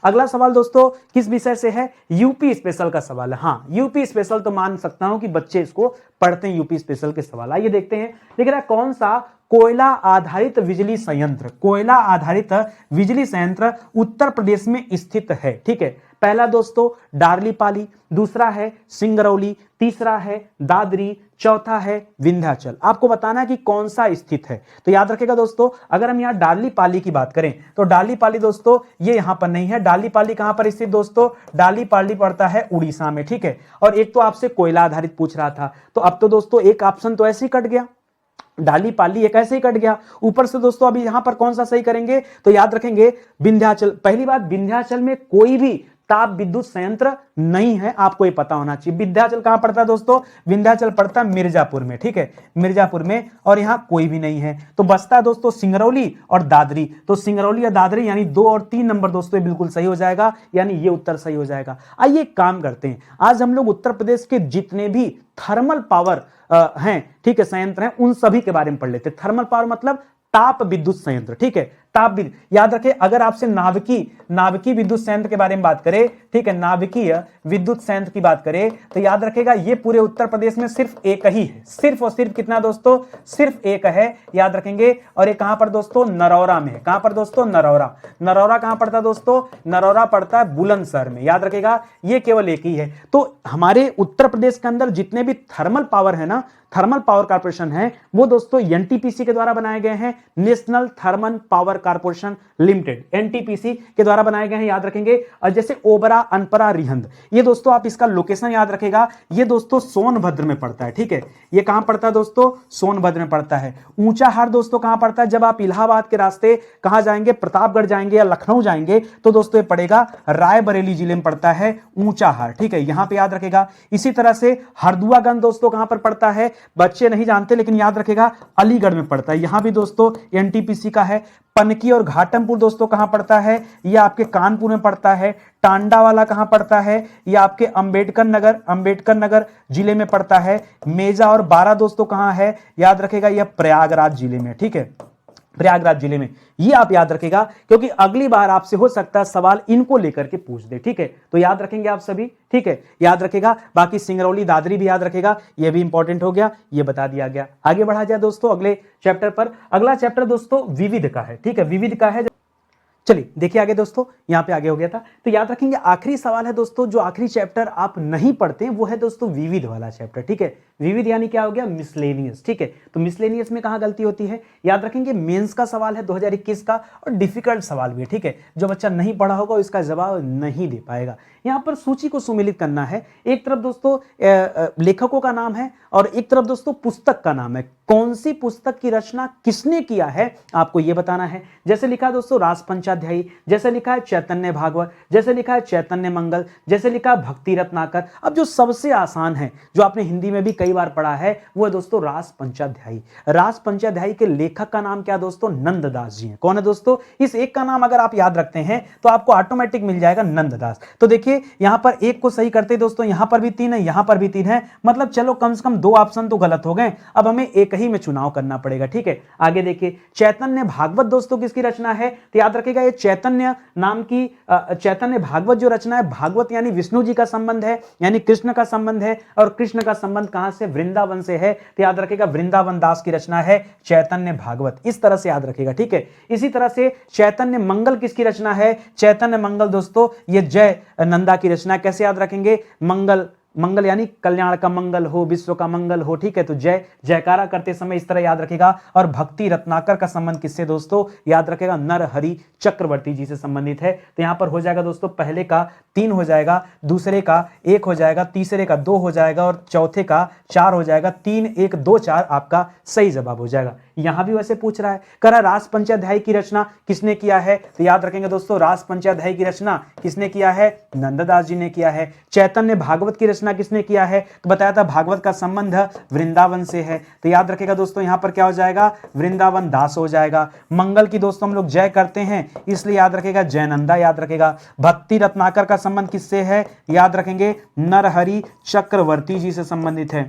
अगला सवाल दोस्तों किस विषय से है? यूपी स्पेशल का सवाल है। हाँ, यूपी स्पेशल तो मान सकता हूं कि बच्चे इसको पढ़ते हैं, यूपी स्पेशल के सवाल। आइए देखते हैं, लिख रहा है कौन सा कोयला आधारित बिजली संयंत्र उत्तर प्रदेश में स्थित है। ठीक है, पहला दोस्तों डार्लीपाली, दूसरा है सिंगरौली, तीसरा है दादरी, चौथा है विंध्याचल। आपको बताना है कि कौन सा स्थित है। तो याद रखेगा दोस्तों, अगर हम यहां डार्लीपाली की बात करें तो डार्लीपाली दोस्तों ये यहां पर नहीं है। डार्लीपाली कहां पर स्थित दोस्तों? डार्लीपाली पड़ता है उड़ीसा में। ठीक है, और एक तो आपसे कोयला आधारित पूछ रहा था, तो अब तो दोस्तों एक ऑप्शन तो ऐसे ही कट गया, डालीपाली एक ऐसे ही कट गया। ऊपर से दोस्तों अभी यहां पर कौन सा सही करेंगे? तो याद रखेंगे विंध्याचल। पहली बात, विंध्याचल में कोई भी ताप विद्युत संयंत्र नहीं है, आपको ये पता होना चाहिए। विंध्याचल कहां पड़ता है दोस्तों? विंध्याचल पड़ता है मिर्जापुर में। ठीक है, मिर्जापुर में, और यहां कोई भी नहीं है। तो बचता है दोस्तों सिंगरौली और दादरी। तो सिंगरौली या दादरी यानी 2 और 3 नंबर दोस्तों बिल्कुल सही हो जाएगा, यानी ये उत्तर सही हो जाएगा। आइए एक काम करते हैं, आज हम लोग उत्तर प्रदेश के जितने भी थर्मल पावर हैं, ठीक है, संयंत्र हैं, उन सभी के बारे में पढ़ लेते हैं। थर्मल पावर मतलब ताप विद्युत संयंत्र। ठीक है, ताप विद्युत, याद रखें, अगर आपसे नाभिकीय विद्युत संयंत्र के बारे में बात करें, ठीक है, नाभिकीय विद्युत संयंत्र की बात करें, तो याद रखेगा ये पूरे उत्तर प्रदेश में सिर्फ एक ही है, सिर्फ और सिर्फ कितना दोस्तों? सिर्फ एक है, याद रखेंगे। और ये कहां पर दोस्तों? नरौरा में है। कहां पर दोस्तों? नरौरा कहां पड़ता है दोस्तों? नरौरा पड़ता है बुलंदशहर में। याद रखेगा, ये केवल एक ही है। तो हमारे उत्तर प्रदेश के अंदर जितने भी थर्मल पावर है ना, थर्मल पावर कारपोरेशन है, वो दोस्तों एनटीपीसी के द्वारा बनाए गए हैं, national thermal power corporation limited, NTPC के द्वारा बनाए गए हैं, याद रखेंगे। और जैसे ओबरा, अनपरा, रिहंद, ये दोस्तों आप इसका लोकेशन याद रखेगा, ये दोस्तों सोनभद्र में पड़ता है। ठीक है, ये कहां पड़ता है दोस्तों? सोनभद्र में पड़ता है। ऊंचाहार दोस्तों कहां पड़ता है? जब आप इलाहाबाद के रास्ते कहां जाएंगे, प्रतापगढ़ जाएंगे या लखनऊ जाएंगे, तो दोस्तों ये पड़ेगा रायबरेली जिले में पड़ता है ऊंचाहार। ठीक है, यहां पे याद रखेगा। इसी तरह से हरदुआगंज दोस्तों कहां पर पड़ता है? बच्चे नहीं जानते लेकिन याद रखेगा, अलीगढ़ में पड़ता है, यहां भी दोस्तों एनटीपीसी का है। पनकी और घाटमपुर दोस्तों कहां पड़ता है? ये आपके कानपुर में पड़ता है। टांडा वाला कहां पड़ता है? ये आपके अंबेडकर नगर जिले में पड़ता है। मेजा और बारा दोस्तों कहां है? याद रखेगा, यह प्रयागराज जिले में। ठीक है, प्रयागराज जिले में, ये आप याद रखेगा, क्योंकि अगली बार आपसे हो सकता है सवाल इनको लेकर के पूछ दे। ठीक है, तो याद रखेंगे आप सभी। ठीक है, याद रखेगा। बाकी सिंगरौली, दादरी भी याद रखेगा, ये भी इंपॉर्टेंट हो गया, ये बता दिया गया। आगे बढ़ा जाए दोस्तों अगले चैप्टर पर। अगला चैप्टर दोस्तों विविध का है। ठीक है, विविध का है। चलिए देखिए आगे दोस्तों, यहां पे आगे हो गया था, तो याद रखेंगे आखिरी सवाल है दोस्तों, जो आखिरी चैप्टर आप नहीं पढ़ते हैं वो है दोस्तों विविध वाला चैप्टर। ठीक है, विविध यानी क्या हो गया, मिसलेनियस। ठीक है, तो मिसलेनियस में कहाँ गलती होती है, याद रखेंगे मेंस का सवाल है 2021 का, और डिफिकल्ट सवाल भी है। ठीक है, जो बच्चा नहीं पढ़ा होगा इसका जवाब नहीं दे पाएगा। यहाँ पर सूची को सुमेलित करना है, एक तरफ दोस्तों लेखकों का नाम है और एक तरफ दोस्तों पुस्तक का नाम है। कौन सी पुस्तक की रचना किसने किया है आपको यह बताना है। जैसे लिखा है दोस्तों रास पंचाध्यायी, जैसे लिखा है चैतन्य भागवत, जैसे लिखा है चैतन्य मंगल, जैसे लिखा है भक्ति रत्नाकर। अब जो सबसे आसान है, जो आपने हिंदी में भी कई बार पढ़ा है, वो है दोस्तों रास पंचाध्यायी। रास पंचाध्यायी के लेखक का नाम क्या दोस्तों, नंददास जी हैं। कौन है दोस्तों, इस एक का नाम अगर आप याद रखते हैं तो आपको ऑटोमेटिक मिल जाएगा नंददास। तो देखिए यहां पर एक को सही करते दोस्तों, यहां पर भी 3 है, यहां पर भी 3 है, मतलब चलो कम से कम 2 ऑप्शन तो गलत हो गए। अब हमें एक ही में चुनाव करना पड़ेगा। ठीक है, आगे देखिए चैतन्य भागवत दोस्तों किसकी रचना है, तो याद रखिएगा ये चैतन्य नाम की चैतन्य भागवत जो रचना है, भागवत यानी विष्णु जी का संबंध है, यानी कृष्ण का संबंध है, और कृष्ण का संबंध कहां से, वृंदावन से है। तो याद रखिएगा वृंदावन दास की रचना है चैतन्य भागवत, इस तरह से याद रखिएगा। ठीक है, इसी तरह से चैतन्य मंगल किसकी रचना है, चैतन्य मंगल दोस्तों ये जय नंदा की रचना। कैसे याद रखेंगे, मंगल, मंगल यानी कल्याण का मंगल हो, विश्व का मंगल हो। ठीक है, तो जय जयकारा करते समय इस तरह याद रखेगा। और भक्ति रत्नाकर का संबंध किससे दोस्तों, याद रखेगा नरहरि चक्रवर्ती जी से संबंधित है। तो यहां पर हो जाएगा दोस्तों पहले का 3 हो जाएगा, दूसरे का 1 हो जाएगा, तीसरे का 2 हो जाएगा और चौथे का 4 हो जाएगा। 3 1 2 4 आपका सही जवाब हो जाएगा। यहां भी वैसे पूछ रहा है, कह रहा रास पंचाध्यायी की रचना किसने किया है, तो याद रखेंगे दोस्तों रास पंचाध्यायी की रचना किसने किया है, नंददास जी ने किया है। चैतन्य भागवत की रचना किसने किया है, तो बताया था भागवत का संबंध वृंदावन से है। तो याद रखेगा दोस्तों यहां पर क्या हो जाएगा, वृंदावन दास हो जाएगा। मंगल की दोस्तों हम लोग जय करते हैं इसलिए याद रखेगा जयनंदा याद रखेगा। भक्ति रत्नाकर का संबंध किससे है, याद रखेंगे नरहरि चक्रवर्ती जी से संबंधित है,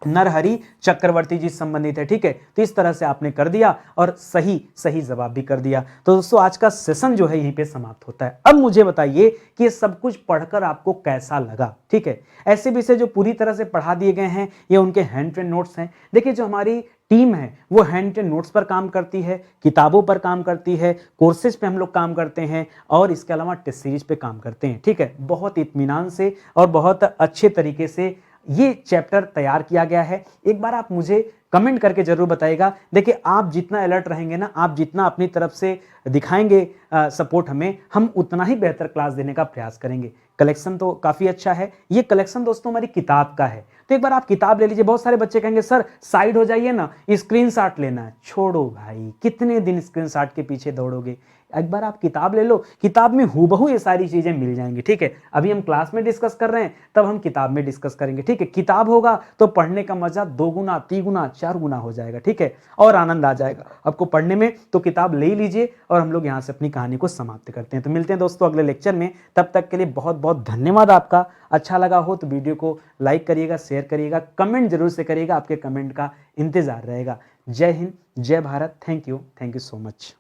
नरहरि चक्रवर्ती जी संबंधित है। ठीक है, तो इस तरह से आपने कर दिया और सही सही जवाब भी कर दिया। तो दोस्तों आज का सेशन जो है यहीं पे समाप्त होता है। अब मुझे बताइए कि ये सब कुछ पढ़कर आपको कैसा लगा। ठीक है, ऐसे विषय जो पूरी तरह से पढ़ा दिए गए हैं ये उनके हैंड रिटन नोट्स हैं। देखिए जो हमारी टीम है वो हैंड रिटन नोट्स पर काम करती है, किताबों पर काम करती है, कोर्सेज पे हम लोग काम करते हैं और इसके अलावा टेस्ट सीरीज पे काम करते हैं। ठीक है, बहुत इत्मीनान से और बहुत अच्छे तरीके से ये चैप्टर तैयार किया गया है। एक बार आप मुझे कमेंट करके जरूर बताइएगा। देखिए आप जितना अलर्ट रहेंगे ना, आप जितना अपनी तरफ से दिखाएंगे सपोर्ट हमें, हम उतना ही बेहतर क्लास देने का प्रयास करेंगे। कलेक्शन तो काफ़ी अच्छा है। ये कलेक्शन दोस्तों हमारी किताब का है, तो एक बार आप किताब ले लीजिए। बहुत सारे बच्चे कहेंगे सर साइड हो जाइए ना, स्क्रीनशॉट लेना है। छोड़ो भाई, कितने दिन स्क्रीनशॉट के पीछे दौड़ोगे। एक बार आप किताब ले लो, किताब में हूबहू ये सारी चीजें मिल जाएंगी। ठीक है, अभी हम क्लास में डिस्कस कर रहे हैं, तब हम किताब में डिस्कस करेंगे। ठीक है, किताब होगा तो पढ़ने का मजा 2 गुना 3 गुना 4 गुना हो जाएगा। ठीक है, और आनंद आ जाएगा आपको पढ़ने में। तो किताब ले लीजिए और हम लोग यहाँ से अपनी कहानी को समाप्त करते हैं। तो मिलते हैं दोस्तों अगले लेक्चर में, तब तक के लिए बहुत बहुत धन्यवाद आपका। अच्छा लगा हो तो वीडियो को लाइक करिएगा, शेयर करिएगा, कमेंट जरूर से करिएगा, आपके कमेंट का इंतजार रहेगा। जय हिंद, जय Bharat, thank you so much.